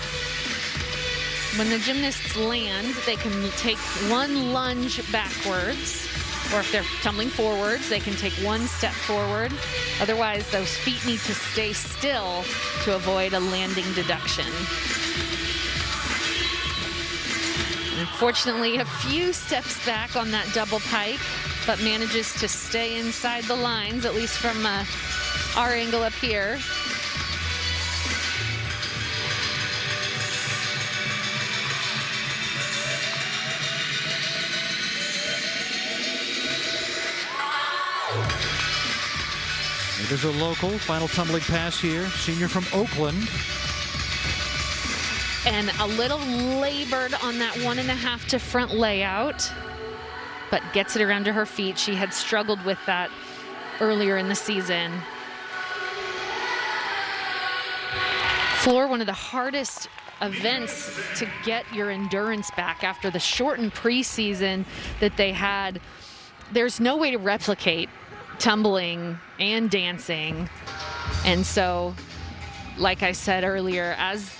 When the gymnasts land, they can take 1 lunge backwards, or if they're tumbling forwards, they can take 1 step forward. Otherwise, those feet need to stay still to avoid a landing deduction. Unfortunately, a few steps back on that double pike, but manages to stay inside the lines, at least from our angle up here. There's a local final tumbling pass here, senior from Oakland. And a little labored on that 1.5 to front layout, but gets it around to her feet. She had struggled with that earlier in the season. Floor, one of the hardest events to get your endurance back after the shortened preseason that they had. There's no way to replicate tumbling and dancing. And so, like I said earlier, as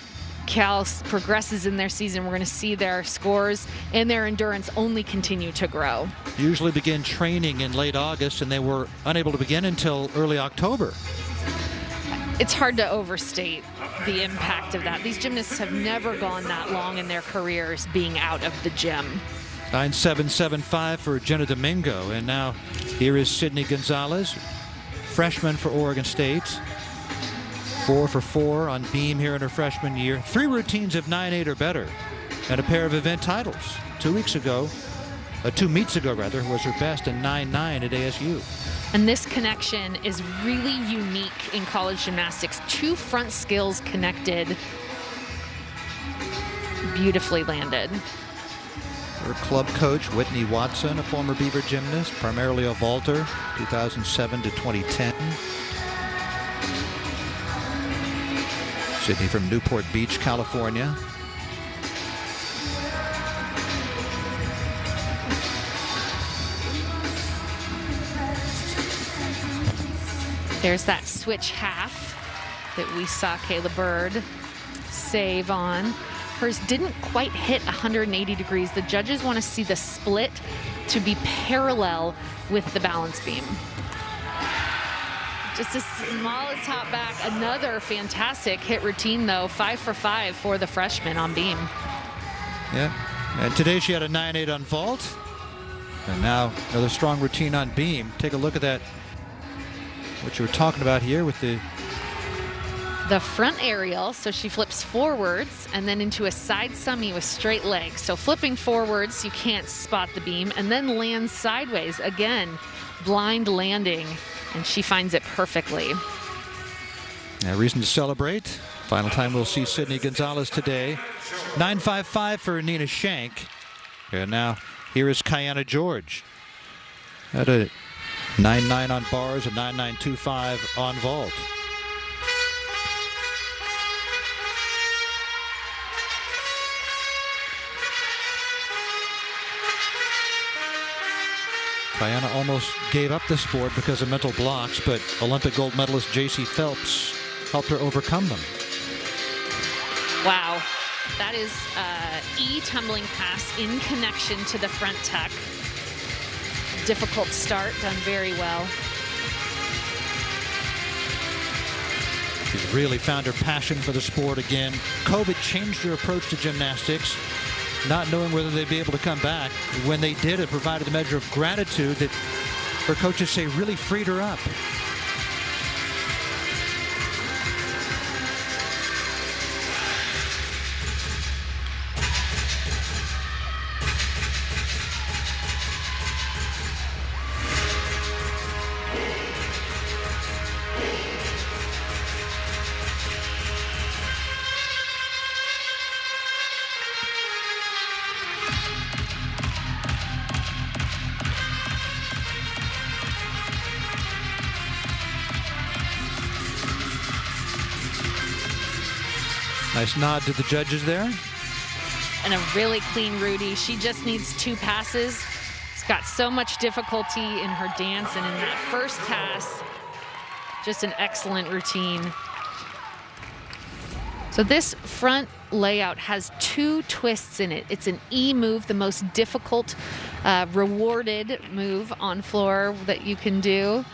Cal progresses in their season, we're going to see their scores and their endurance only continue to grow. Usually begin training in late August, and they were unable to begin until early October. It's hard to overstate the impact of that. These gymnasts have never gone that long in their careers being out of the gym. 9.775 for Jenna Domingo. And now here is Sydney Gonzalez, freshman for Oregon State. 4 for 4 on beam here in her freshman year. 3 routines of 9.8 or better, and a pair of event titles. 2 meets ago, was her best in 9.9 at ASU. And this connection is really unique in college gymnastics. 2 front skills connected, beautifully landed. Her club coach, Whitney Watson, a former Beaver gymnast, primarily a vaulter, 2007 to 2010. Sydney from Newport Beach, California. There's that switch half that we saw Kayla Bird save on. Hers didn't quite hit 180 degrees. The judges want to see the split to be parallel with the balance beam. Just as small as top back. Another fantastic hit routine, though. 5 for 5 for the freshman on beam. Yeah, and today she had a 9.8 on vault. And now another strong routine on beam. Take a look at that, what you were talking about here with the front aerial. So she flips forwards and then into a side summy with straight legs. So flipping forwards, you can't spot the beam, and then lands sideways. Again, blind landing, and she finds it perfectly. A reason to celebrate. Final time we'll see Sydney Gonzalez today. 9.55 for Nina Shank. And now here is Kiana George. Had a 9.9 on bars, a 9.925 on vault. Kiana almost gave up the sport because of mental blocks, but Olympic gold medalist J.C. Phelps helped her overcome them. Wow. That is tumbling pass in connection to the front tuck. Difficult start, done very well. She's really found her passion for the sport again. COVID changed her approach to gymnastics, not knowing whether they'd be able to come back. When they did, it provided a measure of gratitude that her coaches say really freed her up. Nice nod to the judges there. And a really clean Rudy. She just needs 2 passes. She's got so much difficulty in her dance, and in that first pass, just an excellent routine. So this front layout has 2 twists in it. It's an E move, the most difficult, rewarded move on floor that you can do.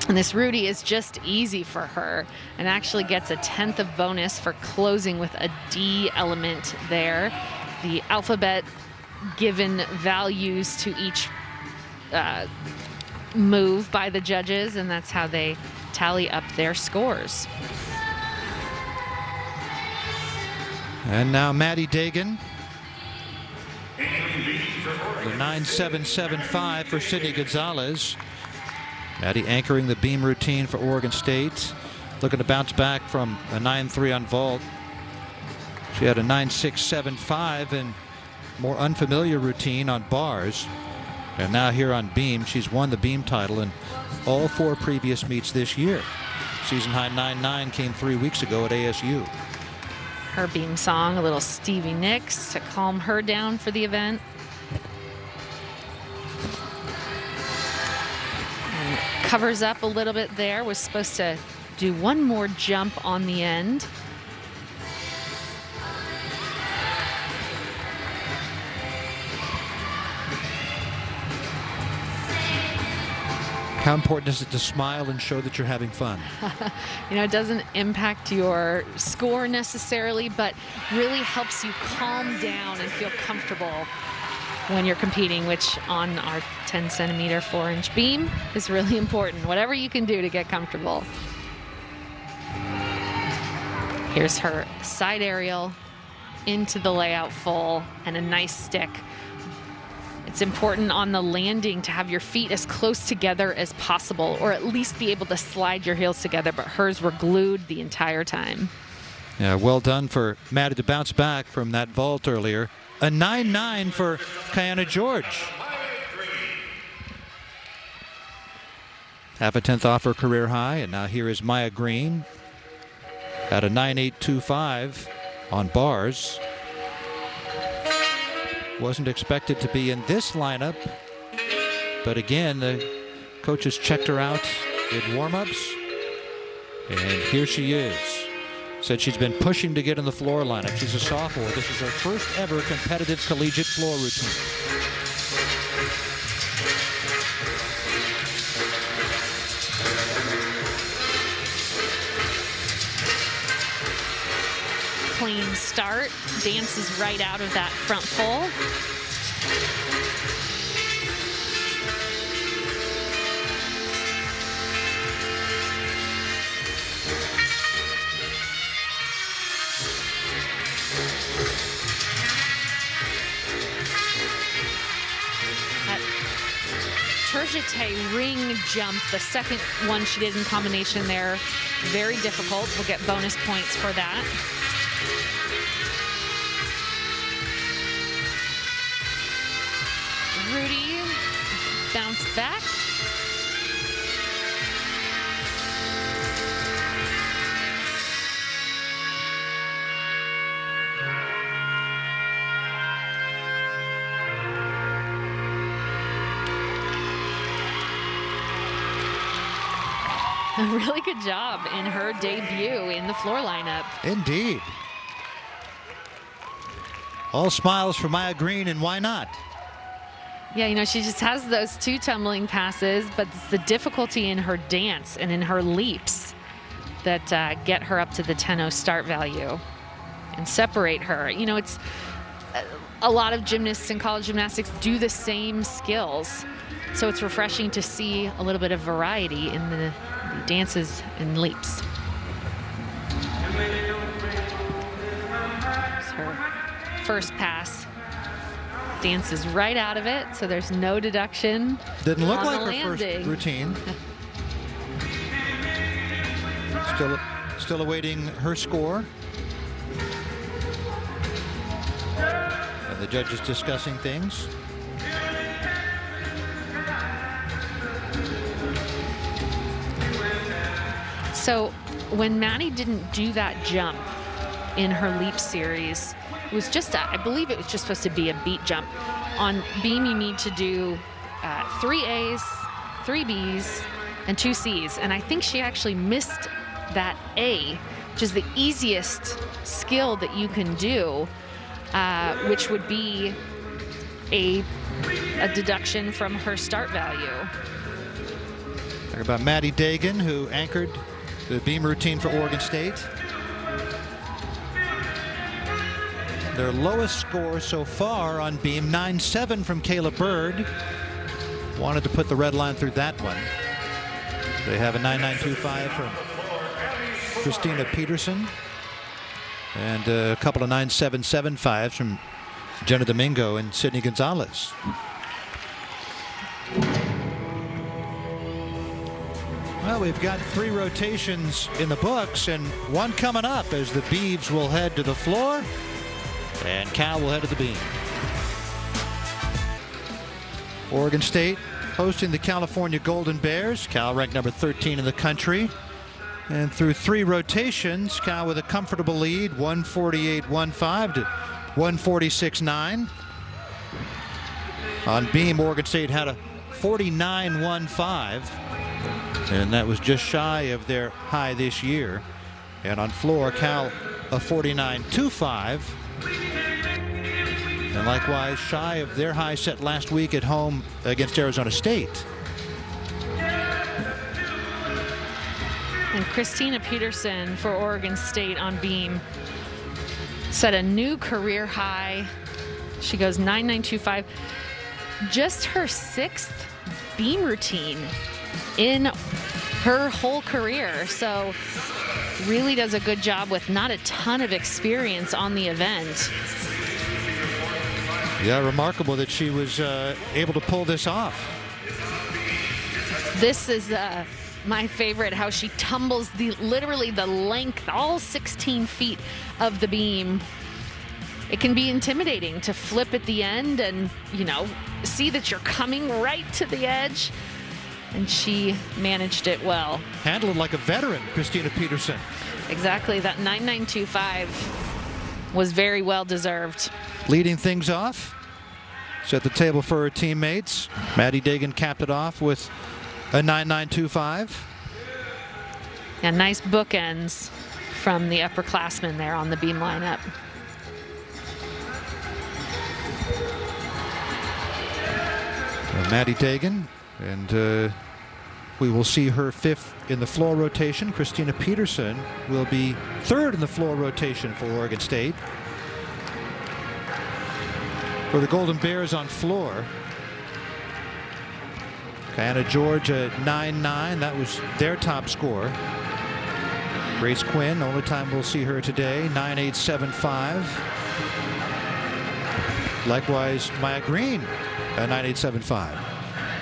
And this Rudy is just easy for her and actually gets a 10th of bonus for closing with a D element there. The alphabet given values to each move by the judges, and that's how they tally up their scores. And now Maddie Dagan. The 9.775 for Sydney Gonzalez. Maddie anchoring the beam routine for Oregon State. Looking to bounce back from a 9.3 on vault. She had a 9.675 and more unfamiliar routine on bars. And now here on beam, she's won the beam title in all 4 previous meets this year. Season high 9.9 came 3 weeks ago at ASU. Her beam song, a little Stevie Nicks to calm her down for the event. And covers up a little bit there. Was supposed to do one more jump on the end. How important is it to smile and show that you're having fun? You know, it doesn't impact your score necessarily, but really helps you calm down and feel comfortable when you're competing, which on our 10 centimeter 4-inch beam is really important. Whatever you can do to get comfortable. Here's her side aerial into the layout full and a nice stick. It's important on the landing to have your feet as close together as possible, or at least be able to slide your heels together, but hers were glued the entire time. Yeah, well done for Maddie to bounce back from that vault earlier. A 9.9 for Kiana George. Half a tenth off her career high, and now here is Maya Green at a 9.825 on bars. Wasn't expected to be in this lineup, but again, the coaches checked her out in warm-ups, and here she is. Said she's been pushing to get in the floor lineup. She's a sophomore. This is her first ever competitive collegiate floor routine. Clean start, dances right out of that front full. That Turgite ring jump, the second one she did in combination there, very difficult. We'll get bonus points for that. Rudy bounced back. A really good job in her debut in the floor lineup. Indeed. All smiles for Maya Green, and why not? Yeah, you know, she just has those two tumbling passes, but it's the difficulty in her dance and in her leaps that get her up to the 10.0 start value and separate her. You know, it's a lot of gymnasts in college gymnastics do the same skills, so it's refreshing to see a little bit of variety in the dances and leaps. It's her first pass. Dances right out of it, so there's no deduction. Didn't look on like the her landing. first routine. Still awaiting her score. And the judges discussing things. So when Maddie didn't do that jump in her leap series, it was just, I believe it was just supposed to be a beat jump. On beam, you need to do 3 A's, 3 B's, and 2 C's. And I think she actually missed that A, which is the easiest skill that you can do, which would be a deduction from her start value. Talk about Maddie Dagan, who anchored the beam routine for Oregon State. Their lowest score so far on beam, 9.7 from Kayla Bird. Wanted to put the red line through that one. They have a 9.925 from Christina Peterson and a couple of 9.775s from Jenna Domingo and Sydney Gonzalez. Well, we've got 3 rotations in the books and one coming up as the Beavs will head to the floor and Cal will head to the beam. Oregon State hosting the California Golden Bears. Cal ranked number 13 in the country. And through 3 rotations, Cal with a comfortable lead, 148.15 to 146.9. On beam, Oregon State had a 49.15. And that was just shy of their high this year. And on floor, Cal a 49.25. And likewise, shy of their high set last week at home against Arizona State. And Christina Peterson for Oregon State on beam set a new career high. She goes 9.925. Just her 6th beam routine in her whole career. So really does a good job with not a ton of experience on the event. Yeah, remarkable that she was able to pull this off. This is my favorite, how she tumbles literally the length, all 16 feet of the beam. It can be intimidating to flip at the end and, you know, see that you're coming right to the edge. And she managed it well. Handled like a veteran, Christina Peterson. Exactly. That 9.925 was very well deserved. Leading things off. Set the table for her teammates. Maddie Dagan capped it off with a 9.925. And nice bookends from the upperclassmen there on the beam lineup. Maddie Dagan, and we will see her 5th in the floor rotation. Christina Peterson will be 3rd in the floor rotation for Oregon State. For the Golden Bears on floor, Kiana George at 9.9. That was their top score. Grace Quinn, only time we'll see her today, 9.875. Likewise, Maya Green, 9.875.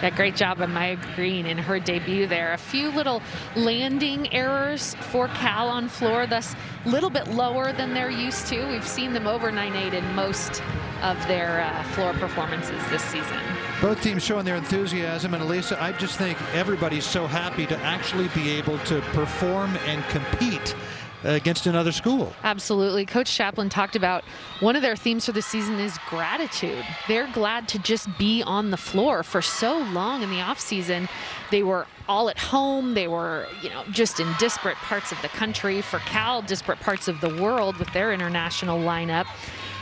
Yeah, great job by Maya Green in her debut there. A few little landing errors for Cal on floor, thus a little bit lower than they're used to. We've seen them over 9.8 in most of their floor performances this season. Both teams showing their enthusiasm, and Elisa, I just think everybody's so happy to actually be able to perform and compete against another school. Absolutely. Coach Chaplin talked about one of their themes for the season is gratitude. They're glad to just be on the floor. For so long in the offseason, they were all at home. They were, you know, just in disparate parts of the country. For Cal, disparate parts of the world with their international lineup.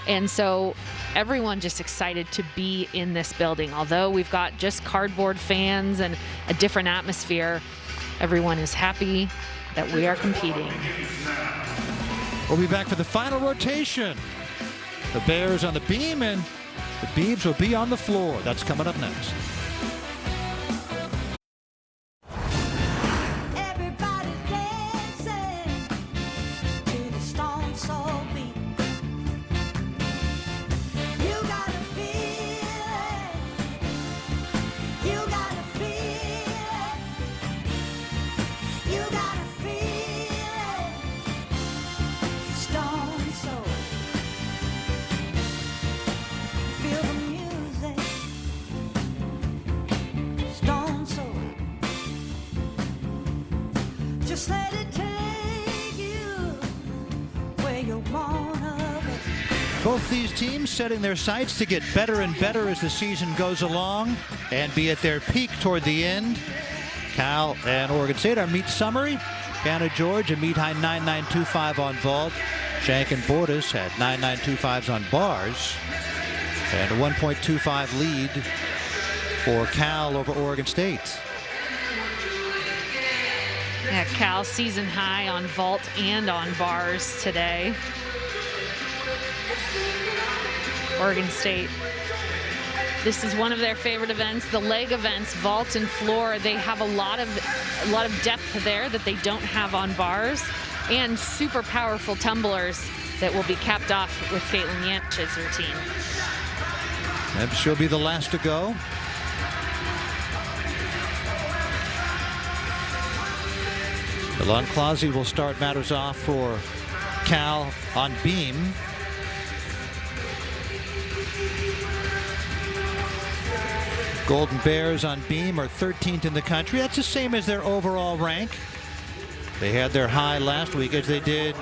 And so everyone just excited to be in this building. Although we've got just cardboard fans and a different atmosphere, everyone is happy that we are competing. We'll be back for the final rotation. The Bears on the beam and the Beavs will be on the floor. That's coming up next. Everybody's dancing to the Stone Soul beat. You gotta feel it. You gotta feel it. You gotta feel it. Stone Soul. Feel the music. Stone Soul. Just let it take you where you wanna be. Both these teams setting their sights to get better and better as the season goes along and be at their peak toward the end. Cal and Oregon State, our meet summary. Kiana George, a meet high 9.925 on vault. Shank and Bordas had 9.925s on bars. And a 1.25 lead for Cal over Oregon State. Yeah, Cal season high on vault and on bars today. Oregon State, this is one of their favorite events, the leg events, vault and floor. They have a lot of depth there that they don't have on bars, and super powerful tumblers that will be capped off with Caitlin Yanch's routine. And she'll be the last to go. Alon Clausy will start matters off for Cal on beam. Golden Bears on beam are 13th in the country. That's the same as their overall rank. They had their high last week, as they did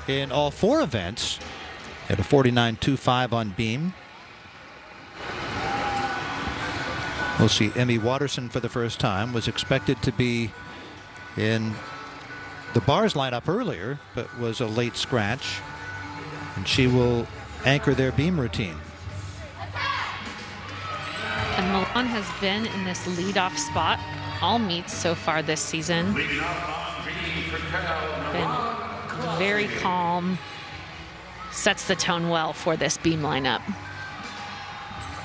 in all 4 events, at a 49.25 on beam. We'll see Emmy Watterson for the first time. Was expected to be in the bars lineup earlier, but was a late scratch. And she will anchor their beam routine. And Milan has been in this leadoff spot all meets so far this season. Been very calm. Sets the tone well for this beam lineup.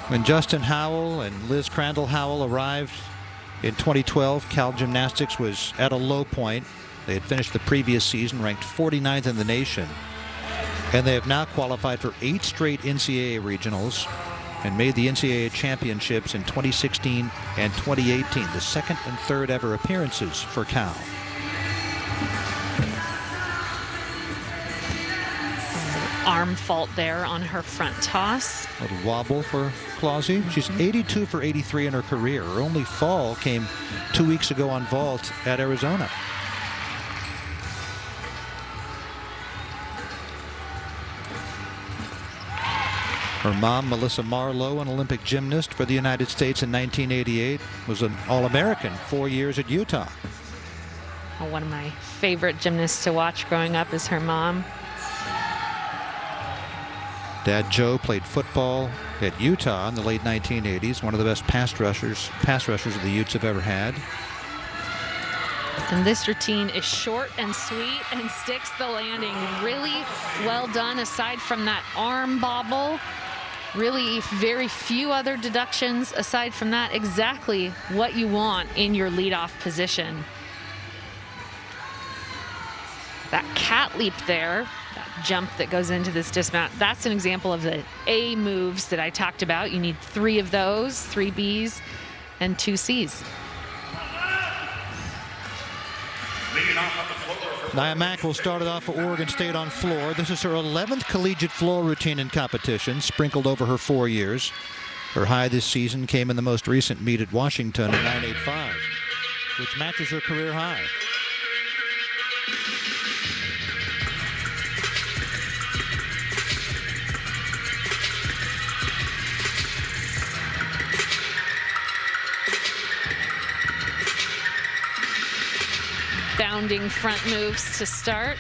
When Justin Howell and Liz Crandall Howell arrived in 2012, Cal Gymnastics was at a low point. They had finished the previous season ranked 49th in the nation. And they have now qualified for 8 straight NCAA regionals and made the NCAA championships in 2016 and 2018, the second and third ever appearances for Cal. Arm fault there on her front toss. A little wobble for Clausy. She's 82 for 83 in her career. Her only fall came 2 weeks ago on vault at Arizona. Her mom, Melissa Marlowe, an Olympic gymnast for the United States in 1988, was an All-American 4 years at Utah. One of my favorite gymnasts to watch growing up is her mom. Dad Joe played football at Utah in the late 1980s, one of the best pass rushers the Utes have ever had. And this routine is short and sweet and sticks the landing. Really well done aside from that arm bobble. Really very few other deductions aside from that. Exactly what you want in your leadoff position. That cat leap there, that jump that goes into this dismount, that's an example of the A moves that I talked about. You need 3 of those, 3 Bs and 2 Cs. Nia Mack will start it off for Oregon State on floor. This is her 11th collegiate floor routine in competition, sprinkled over her 4 years. Her high this season came in the most recent meet at Washington at 9.85, which matches her career high. Bounding front moves to start.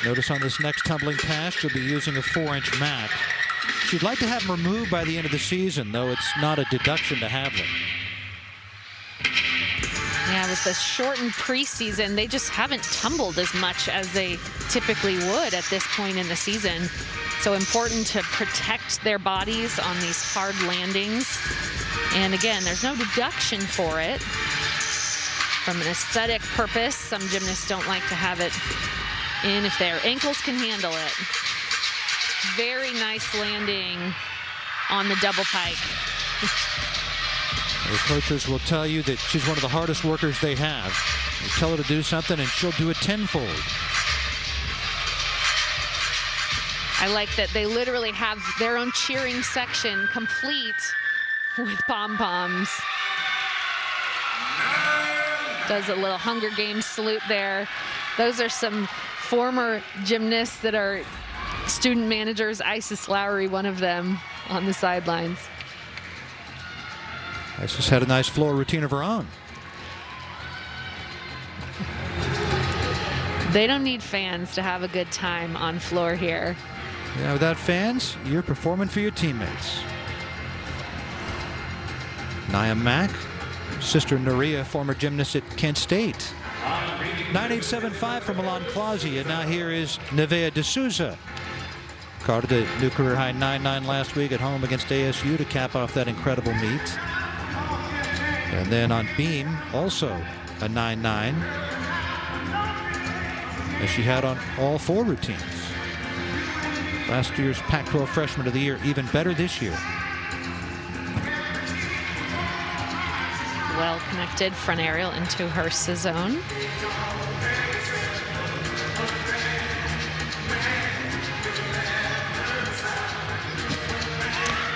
Notice on this next tumbling pass, she'll be using a 4-inch mat. She'd like to have them removed by the end of the season, though it's not a deduction to have them. Yeah, with the shortened preseason, they just haven't tumbled as much as they typically would at this point in the season. So important to protect their bodies on these hard landings. And again, there's no deduction for it. From an aesthetic purpose, some gymnasts don't like to have it in if their ankles can handle it. Very nice landing on the double pike. Her coaches will tell you that she's one of the hardest workers they have. You tell her to do something and she'll do it tenfold. I like that they literally have their own cheering section complete with pom-poms. Does a little Hunger Games salute there. Those are some former gymnasts that are student managers. Isis Lowry, one of them, on the sidelines. Isis had a nice floor routine of her own. They don't need fans to have a good time on floor here. Yeah, without fans, you're performing for your teammates. Nia Mack, sister Nuria, former gymnast at Kent State. 9.875 for Milan Clausy, and now here is Nevaeh D'Souza. Carded a new career high 9.9 last week at home against ASU to cap off that incredible meet. And then on beam, also a 9.9, as she had on all 4 routines. Last year's Pac-12 Freshman of the Year, even better this year. Well connected front aerial into her Cezanne.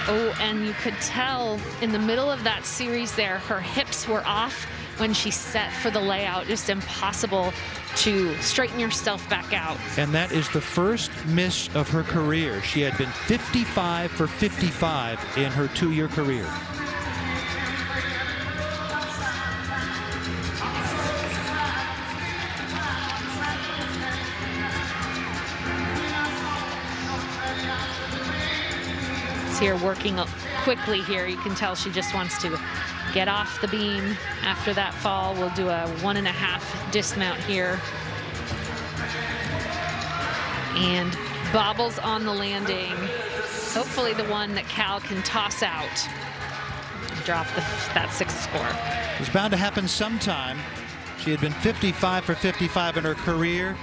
Oh, and you could tell in the middle of that series there, her hips were off when she set for the layout. Just impossible to straighten yourself back out. And that is the first miss of her career. She had been 55 for 55 in her 2-year career. See her working quickly here. You can tell she just wants to get off the beam after that fall. We'll do a 1.5 dismount here. And bobbles on the landing. Hopefully the one that Cal can toss out. Drop that 6th score. It was bound to happen sometime. She had been 55 for 55 in her career.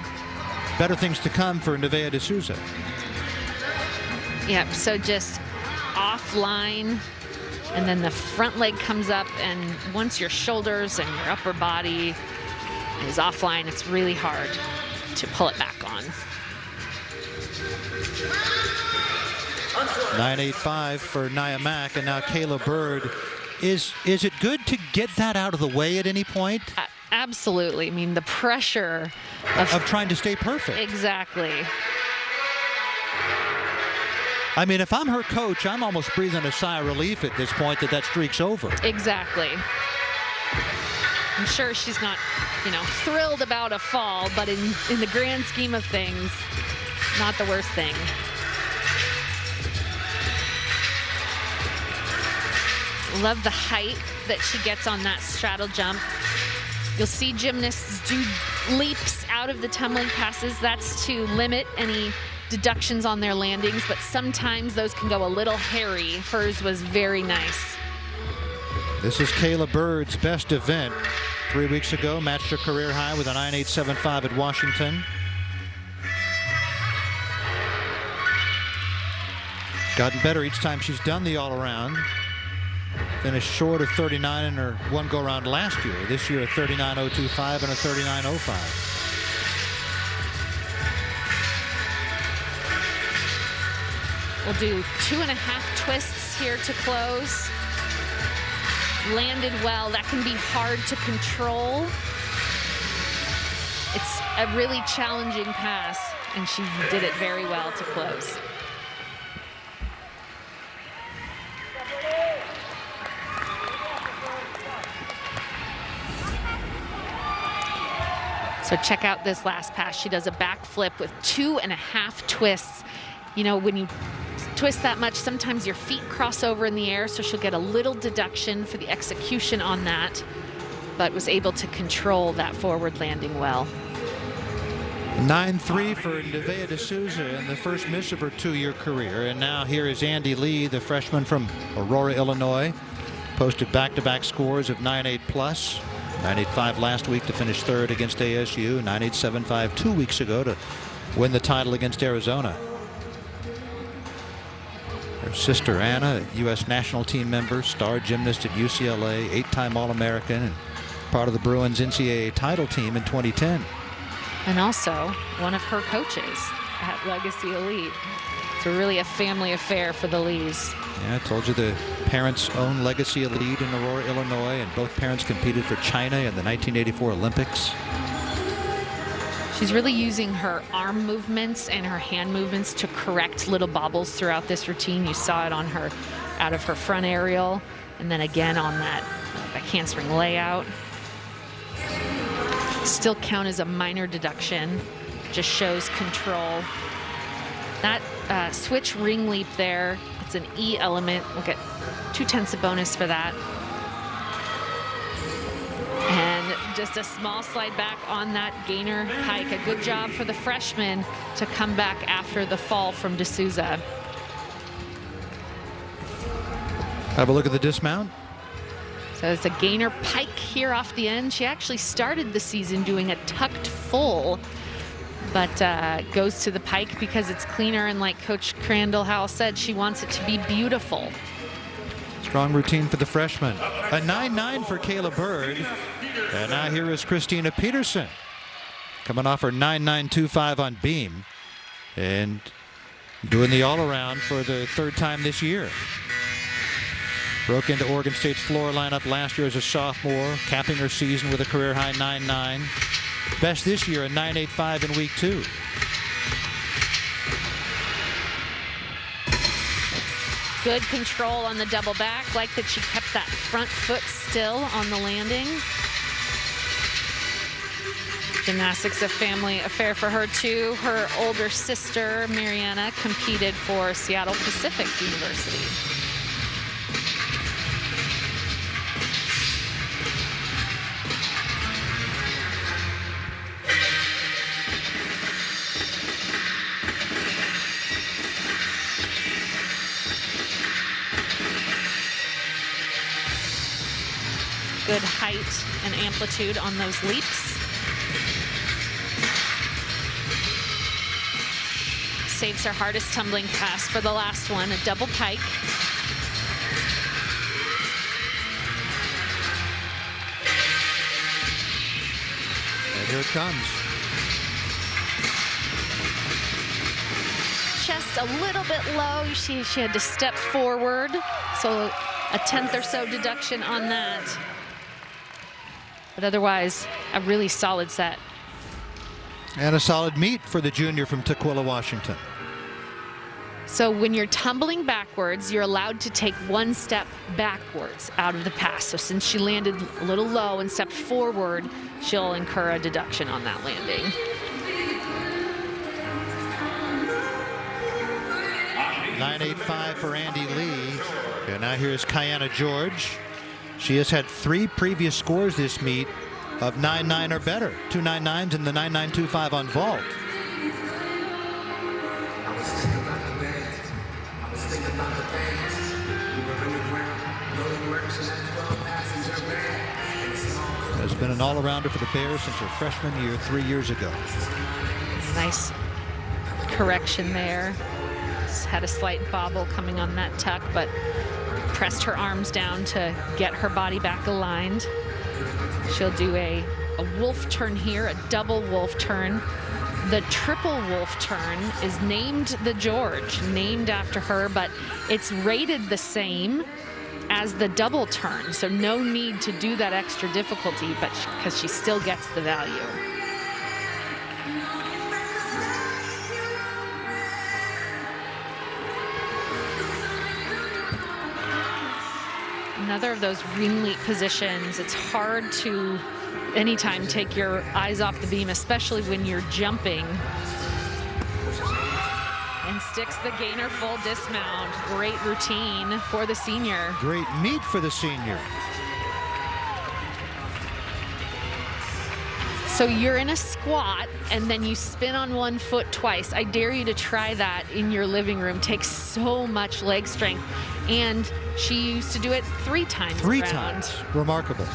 Better things to come for Nevaeh D'Souza. Yep, so just offline, and then the front leg comes up, and once your shoulders and your upper body is offline, it's really hard to pull it back on. 9.85 for Nia Mack, and now Kayla Bird. Is it good to get that out of the way at any point? Absolutely. I mean, the pressure of trying to stay perfect. Exactly. I mean, if I'm her coach, I'm almost breathing a sigh of relief at this point that streak's over. Exactly. I'm sure she's not, thrilled about a fall, but in the grand scheme of things, not the worst thing. Love the height that she gets on that straddle jump. You'll see gymnasts do leaps out of the tumbling passes. That's to limit any deductions on their landings, but sometimes those can go a little hairy. Hers was very nice. This is Kayla Bird's best event. 3 weeks ago, matched her career high with a 9.875 at Washington. Gotten better each time she's done the all-around. Finished short of 39 in her one go-round last year. This year a 39.025 and a 39.05. We'll do 2.5 twists here to close. Landed well. That can be hard to control. It's a really challenging pass, and she did it very well to close. So check out this last pass. She does a backflip with 2.5 twists. When you twist that much, sometimes your feet cross over in the air, so she'll get a little deduction for the execution on that, but was able to control that forward landing well. 9.3 for Nevaeh D'Souza in the first miss of her 2-year career. And now here is Andy Lee, the freshman from Aurora, Illinois. Posted back-to-back scores of 9.8 plus. 9.85 last week to finish 3rd against ASU. 9.875 2 weeks ago to win the title against Arizona. Her sister Anna, U.S. national team member, star gymnast at UCLA, 8-time All-American, and part of the Bruins NCAA title team in 2010. And also one of her coaches at Legacy Elite. It's really a family affair for the Lees. Yeah, I told you the parents own Legacy Elite in Aurora, Illinois, and both parents competed for China in the 1984 Olympics. She's really using her arm movements and her hand movements to correct little bobbles throughout this routine. You saw it on her out of her front aerial, and then again on that handspring layout. Still count as a minor deduction. Just shows control. That switch ring leap there, it's an E element. We'll get 0.2 of bonus for that. And just a small slide back on that gainer hike. A good job for the freshman to come back after the fall from D'Souza. Have a look at the dismount. So it's a gainer pike here off the end. She actually started the season doing a tucked full, but goes to the pike because it's cleaner, and like Coach Crandall Howell said, she wants it to be beautiful. Strong routine for the freshman. A 9.9 for Kayla Bird. And now here is Christina Peterson, coming off her 9.925 on beam and doing the all-around for the 3rd time this year. Broke into Oregon State's floor lineup last year as a sophomore, capping her season with a career-high 9.9. Best this year, a 9.85 in week 2. Good control on the double back. Like that she kept that front foot still on the landing. Gymnastics a family affair for her too. Her older sister, Mariana, competed for Seattle Pacific University. Good height and amplitude on those leaps. Saves her hardest tumbling pass for the last one, a double pike. And here it comes. Just a little bit low. She had to step forward, so a tenth or so deduction on that. But otherwise, a really solid set. And a solid meet for the junior from Tukwila, Washington. So when you're tumbling backwards, you're allowed to take one step backwards out of the pass. So since she landed a little low and stepped forward, she'll incur a deduction on that landing. .985 for Andy Lee. Okay, now here's Kiana George. She has had 3 previous scores this meet of 9.9 or better. 2 9.9s and the 9.925 on vault. Has been an all-arounder for the Bears since her freshman year 3 years ago. Nice correction there. Just had a slight bobble coming on that tuck, but pressed her arms down to get her body back aligned. She'll do a wolf turn here, a double wolf turn. The triple wolf turn is named the George, named after her, but it's rated the same as the double turn, so no need to do that extra difficulty, but because she still gets the value. Another of those ring leap positions. It's hard to anytime take your eyes off the beam, especially when you're jumping. And sticks the gainer full dismount. Great routine for the senior. Great meet for the senior. So you're in a squat and then you spin on one foot twice. I dare you to try that in your living room. Takes so much leg strength. And she used to do it 3 times. 3 around. times. Remarkable.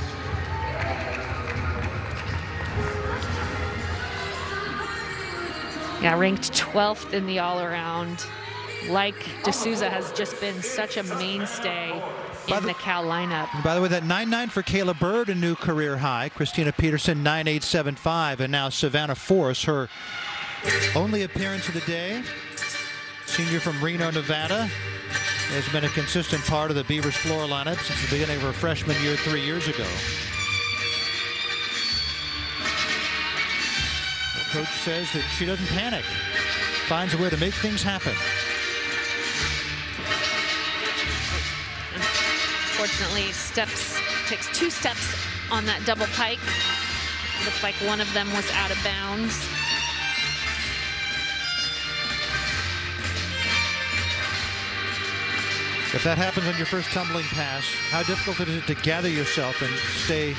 Yeah, ranked 12th in the all-around. Like D'Souza has just been such a mainstay in the Cal lineup. And by the way, that 9.9 for Kayla Bird, a new career high. Christina Peterson, 9.875. And now Savannah Force, her only appearance of the day. Senior from Reno, Nevada. Has been a consistent part of the Beavers floor lineup since the beginning of her freshman year 3 years ago. The coach says that she doesn't panic. Finds a way to make things happen. Unfortunately, takes 2 steps on that double pike. Looked like one of them was out of bounds. If that happens on your first tumbling pass, how difficult is it to gather yourself and stay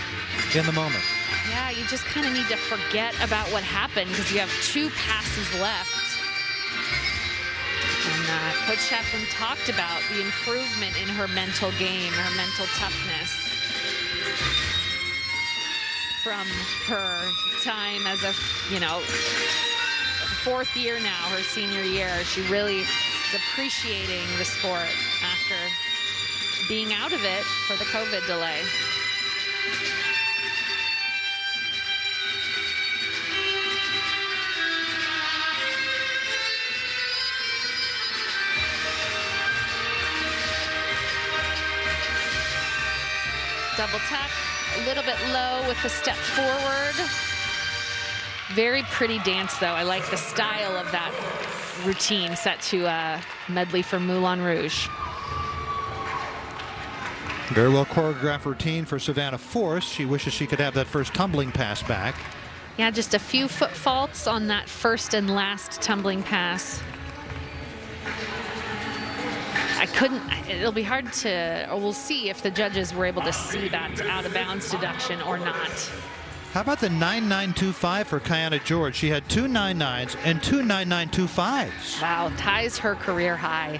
in the moment? Yeah, you just kind of need to forget about what happened because you have 2 passes left. And Coach Chaplin talked about the improvement in her mental game, her mental toughness from her time as a, 4th year now, her senior year. She really is appreciating the sport after being out of it for the COVID delay. Double tuck, a little bit low with the step forward. Very pretty dance, though. I like the style of that routine set to a medley from Moulin Rouge. Very well choreographed routine for Savannah Force. She wishes she could have that first tumbling pass back. Yeah, just a few foot faults on that first and last tumbling pass. It'll be hard to, or we'll see if the judges were able to see that out of bounds deduction or not. How about the 9.925 for Kiana George? She had 2 9.9s and 2 9.925s. Wow, ties her career high.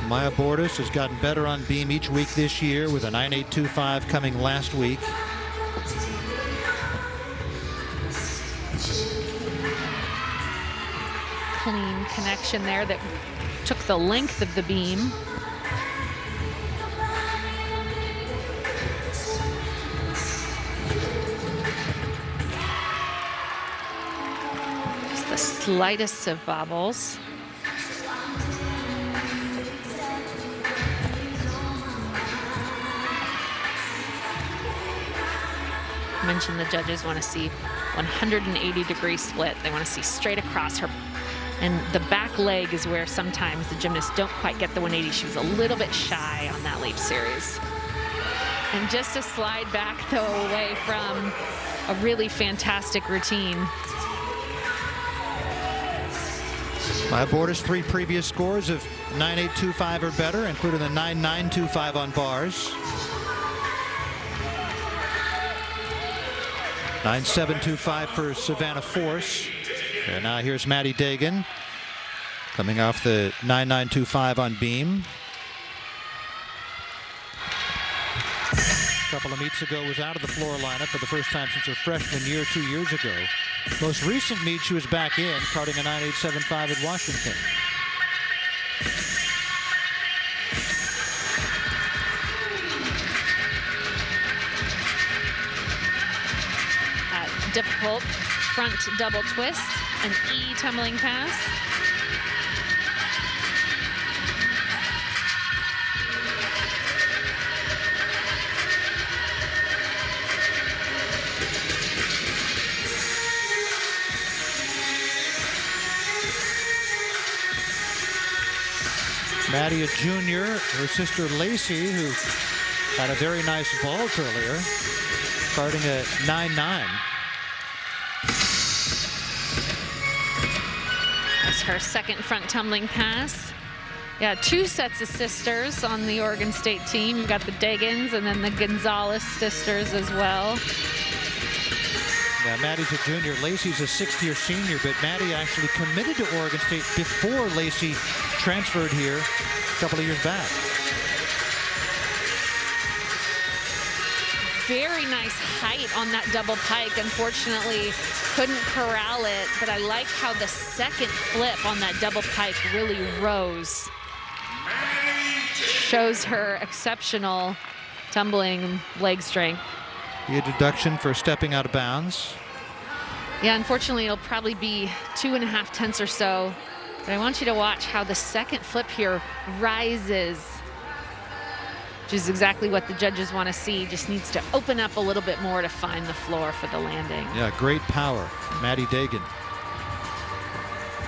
Maya Bordas has gotten better on beam each week this year with a 9.825 coming last week. Clean connection there that took the length of the beam. Just the slightest of bobbles. I mentioned the judges want to see 180-degree split. They want to see straight across her. And the back leg is where sometimes the gymnasts don't quite get the 180. She was a little bit shy on that leap series. And just a slide back, though, away from a really fantastic routine. Maya Bordas, 3 previous scores of 9.825 or better, including the 9.925 on bars. 9.725 for Savannah Force. And now here's Maddie Dagan coming off the 9.925 on beam. A couple of meets ago was out of the floor lineup for the first time since her freshman year 2 years ago. Most recent meet she was back in, carting a 9.875 at Washington. Difficult front double twist, an E tumbling pass. Maddie, a junior, her sister Lacey, who had a very nice vault earlier, starting at 9.9. That's her second front tumbling pass. Yeah, 2 sets of sisters on the Oregon State team. You've got the Dagans and then the Gonzalez sisters as well. Yeah, Maddie's a junior. Lacey's a sixth-year senior, but Maddie actually committed to Oregon State before Lacey transferred here a couple of years back. Very nice height on that double pike. Unfortunately, couldn't corral it, but I like how the second flip on that double pike really rose. Shows her exceptional tumbling leg strength. The deduction for stepping out of bounds. Yeah, unfortunately, it'll probably be 2.5 tenths or so. But I want you to watch how the second flip here rises, which is exactly what the judges want to see. Just needs to open up a little bit more to find the floor for the landing. Yeah, great power. Maddie Dagan.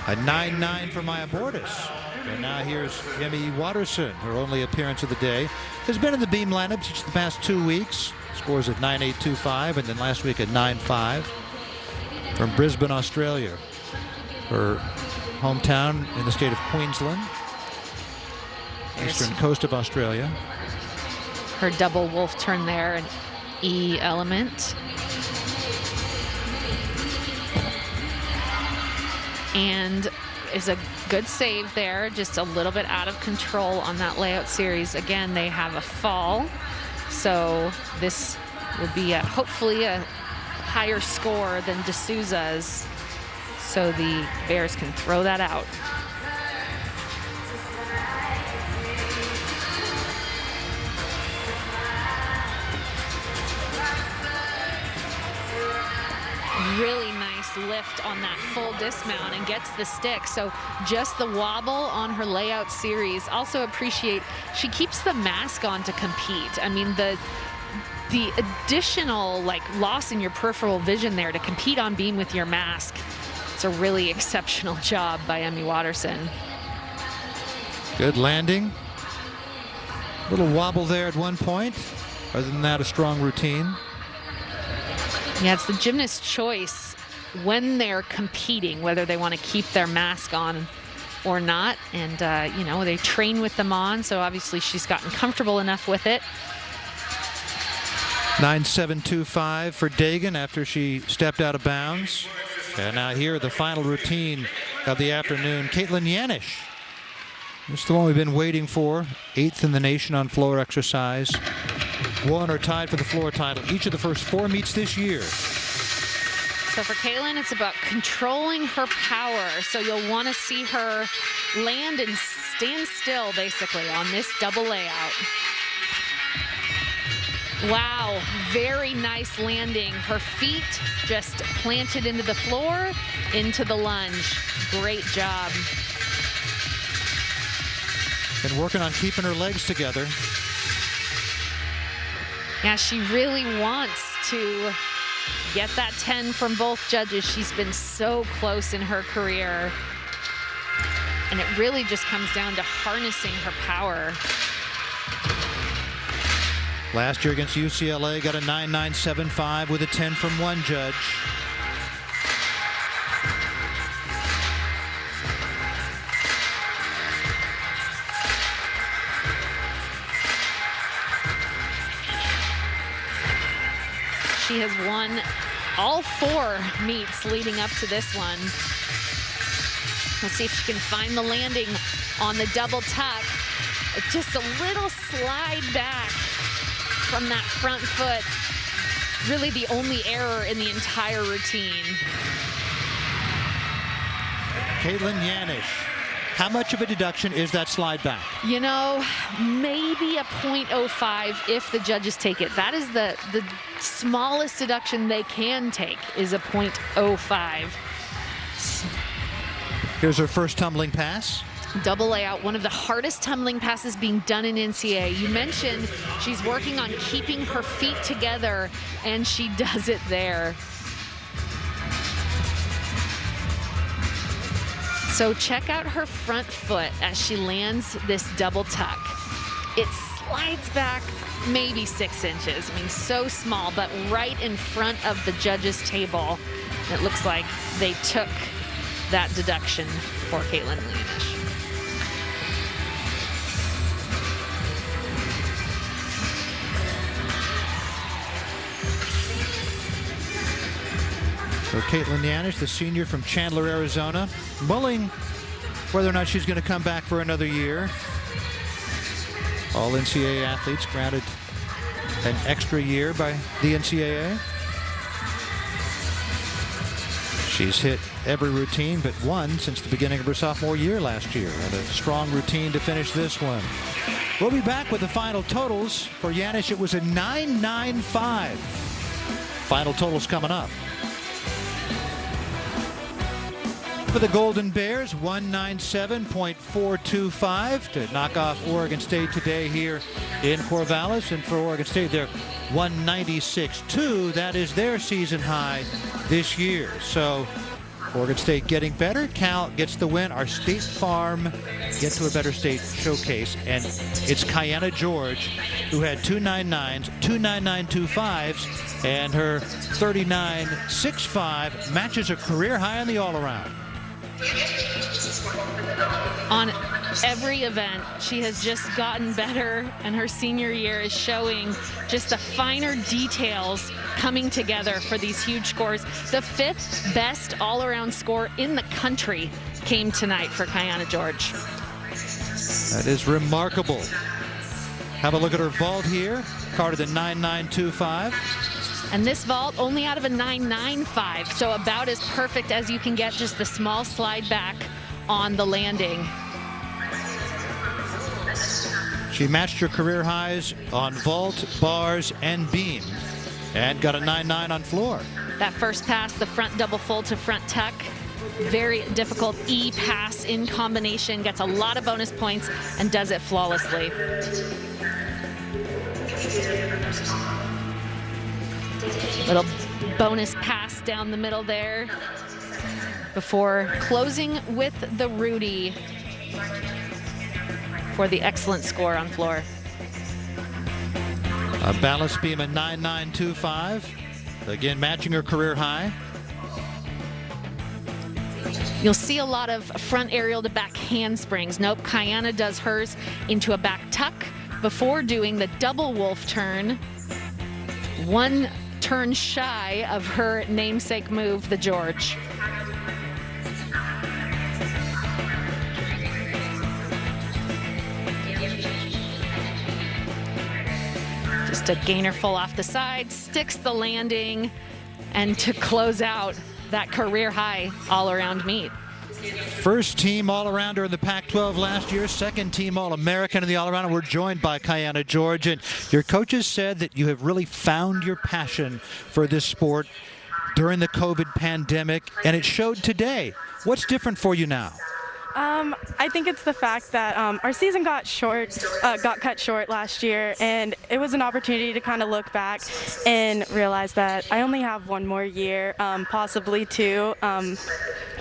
A 9.9 for Maya Bordas. And now here's Emmy Watterson, her only appearance of the day. Has been in the beam lineup each of the past 2 weeks. Scores at 9.825 and then last week at 9.5. From Brisbane, Australia. Her hometown in the state of Queensland. Eastern coast of Australia. Her double wolf turn there, an E element. And is a good save there, just a little bit out of control on that layout series. Again, they have a fall, so this will be hopefully a higher score than D'Souza's, so the Bears can throw that out. Really nice lift on that full dismount and gets the stick. So just the wobble on her layout series. Also appreciate she keeps the mask on to compete. I mean, the additional loss in your peripheral vision there to compete on beam with your mask. It's a really exceptional job by Emmy Watterson. Good landing. Little wobble there at one point. Other than that, a strong routine. Yeah, it's the gymnast's choice when they're competing, whether they want to keep their mask on or not. And, you know, they train with them on, so obviously she's gotten comfortable enough with it. 9.725 for Dagan after she stepped out of bounds. And now here, the final routine of the afternoon. Caitlin Yanish. This is the one we've been waiting for. 8th in the nation on floor exercise. Won or tied for the floor title each of the first 4 meets this year. So for Caitlin, it's about controlling her power. So you'll want to see her land and stand still, basically, on this double layout. Wow, very nice landing. Her feet just planted into the floor, into the lunge. Great job. Been working on keeping her legs together. Yeah, she really wants to get that 10 from both judges. She's been so close in her career. And it really just comes down to harnessing her power. Last year against UCLA, got a 9.975 with a 10 from one judge. She has won all 4 meets leading up to this one. We'll see if she can find the landing on the double tuck. Just a little slide back from that front foot. Really the only error in the entire routine. Caitlin Yanish. How much of a deduction is that slide back? You know, maybe a 0.05 if the judges take it. That is the smallest deduction they can take, is a 0.05. Here's her first tumbling pass. Double layout, one of the hardest tumbling passes being done in NCAA. You mentioned she's working on keeping her feet together, and she does it there. So check out her front foot as she lands this double tuck. It slides back maybe 6 inches. I mean, so small, but right in front of the judges' table. It looks like they took that deduction for Caitlin Yanish. So Caitlin Yanish, the senior from Chandler, Arizona, mulling whether or not she's going to come back for another year. All NCAA athletes granted an extra year by the NCAA. She's hit every routine but one since the beginning of her sophomore year last year, and a strong routine to finish this one. We'll be back with the final totals. For Yanish, it was a 9.95. Final totals coming up. For the Golden Bears, 197.425 to knock off Oregon State today here in Corvallis. And for Oregon State, they're 196.2. That is their season high this year. So Oregon State getting better. Cal gets the win. Our State Farm Get to a Better State showcase. And it's Kiana George, who had 2.99s, 2.9925s, and her 39.65 matches a career high on the all-around. On every event, she has just gotten better, and her senior year is showing just the finer details coming together for these huge scores. The 5th best all-around score in the country came tonight for Kiana George. That is remarkable. Have a look at her vault here. Carded at 9.925. And this vault only out of a 9.95, so about as perfect as you can get, just the small slide back on the landing. She matched her career highs on vault, bars, and beam, and got a 9.9 on floor. That first pass, the front double full to front tuck, very difficult E pass in combination, gets a lot of bonus points and does it flawlessly. Little bonus pass down the middle there before closing with the Rudy for the excellent score on floor. A balance beam at 9.925. Again, matching her career high. You'll see a lot of front aerial to back handsprings. Nope, Kayana does hers into a back tuck before doing the double wolf turn. One turn shy of her namesake move, the George. Just a gainer full off the side, sticks the landing, and to close out that career high all-around meet. First team all-arounder in the Pac-12 last year, second team All-American in the all-around. We're joined by Kayana George, and your coaches said that you have really found your passion for this sport during the COVID pandemic, and it showed today. What's different for you now? I think it's the fact that our season got cut short last year, and it was an opportunity to kind of look back and realize that I only have one more year, possibly two.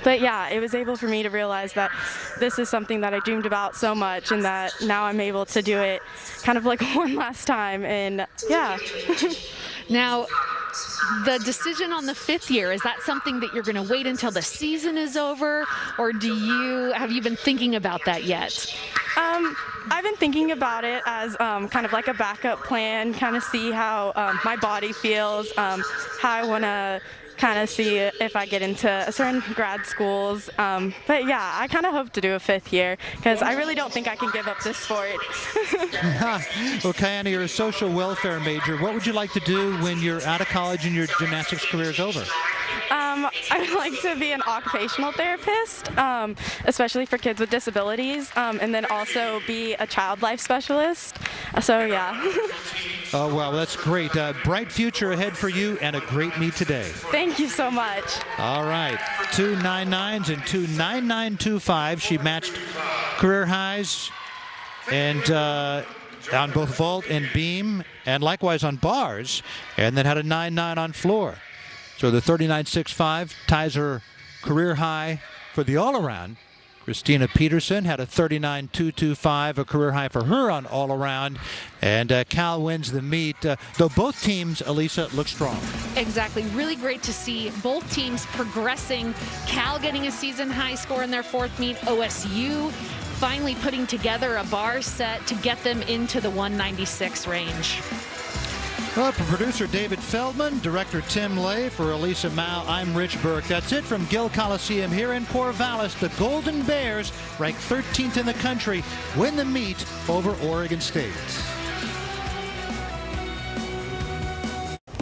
But yeah, it was able for me to realize that this is something that I dreamed about so much, and that now I'm able to do it kind of like one last time. And yeah. Now, the decision on the fifth year, is that something that you're going to wait until the season is over, or have you been thinking about that yet? I've been thinking about it as kind of like a backup plan, kind of see how my body feels, how I want to kind of see if I get into certain grad schools. But yeah, I kind of hope to do a fifth year because I really don't think I can give up this sport. Well, Kayana, you're a social welfare major. What would you like to do when you're out of college and your gymnastics career is over? I would like to be an occupational therapist, especially for kids with disabilities, and then also be a child life specialist. So yeah. Oh, well, that's great. Bright future ahead for you and a great meet today. Thank you so much. All right. 2.99s and 2.9925. She matched career highs and on both vault and beam, and likewise on bars, and then had a 9.9 on floor. So the 39.65 ties her career high for the all-around. Christina Peterson had a 39.225, a career high for her on all-around. And Cal wins the meet, though both teams, Elisa, look strong. Exactly. Really great to see both teams progressing. Cal getting a season high score in their fourth meet. OSU finally putting together a bar set to get them into the 196 range. Well, for producer David Feldman, director Tim Lay, for Elisa Mao, I'm Rich Burke. That's it from Gill Coliseum here in Corvallis. The Golden Bears, ranked 13th in the country, win the meet over Oregon State.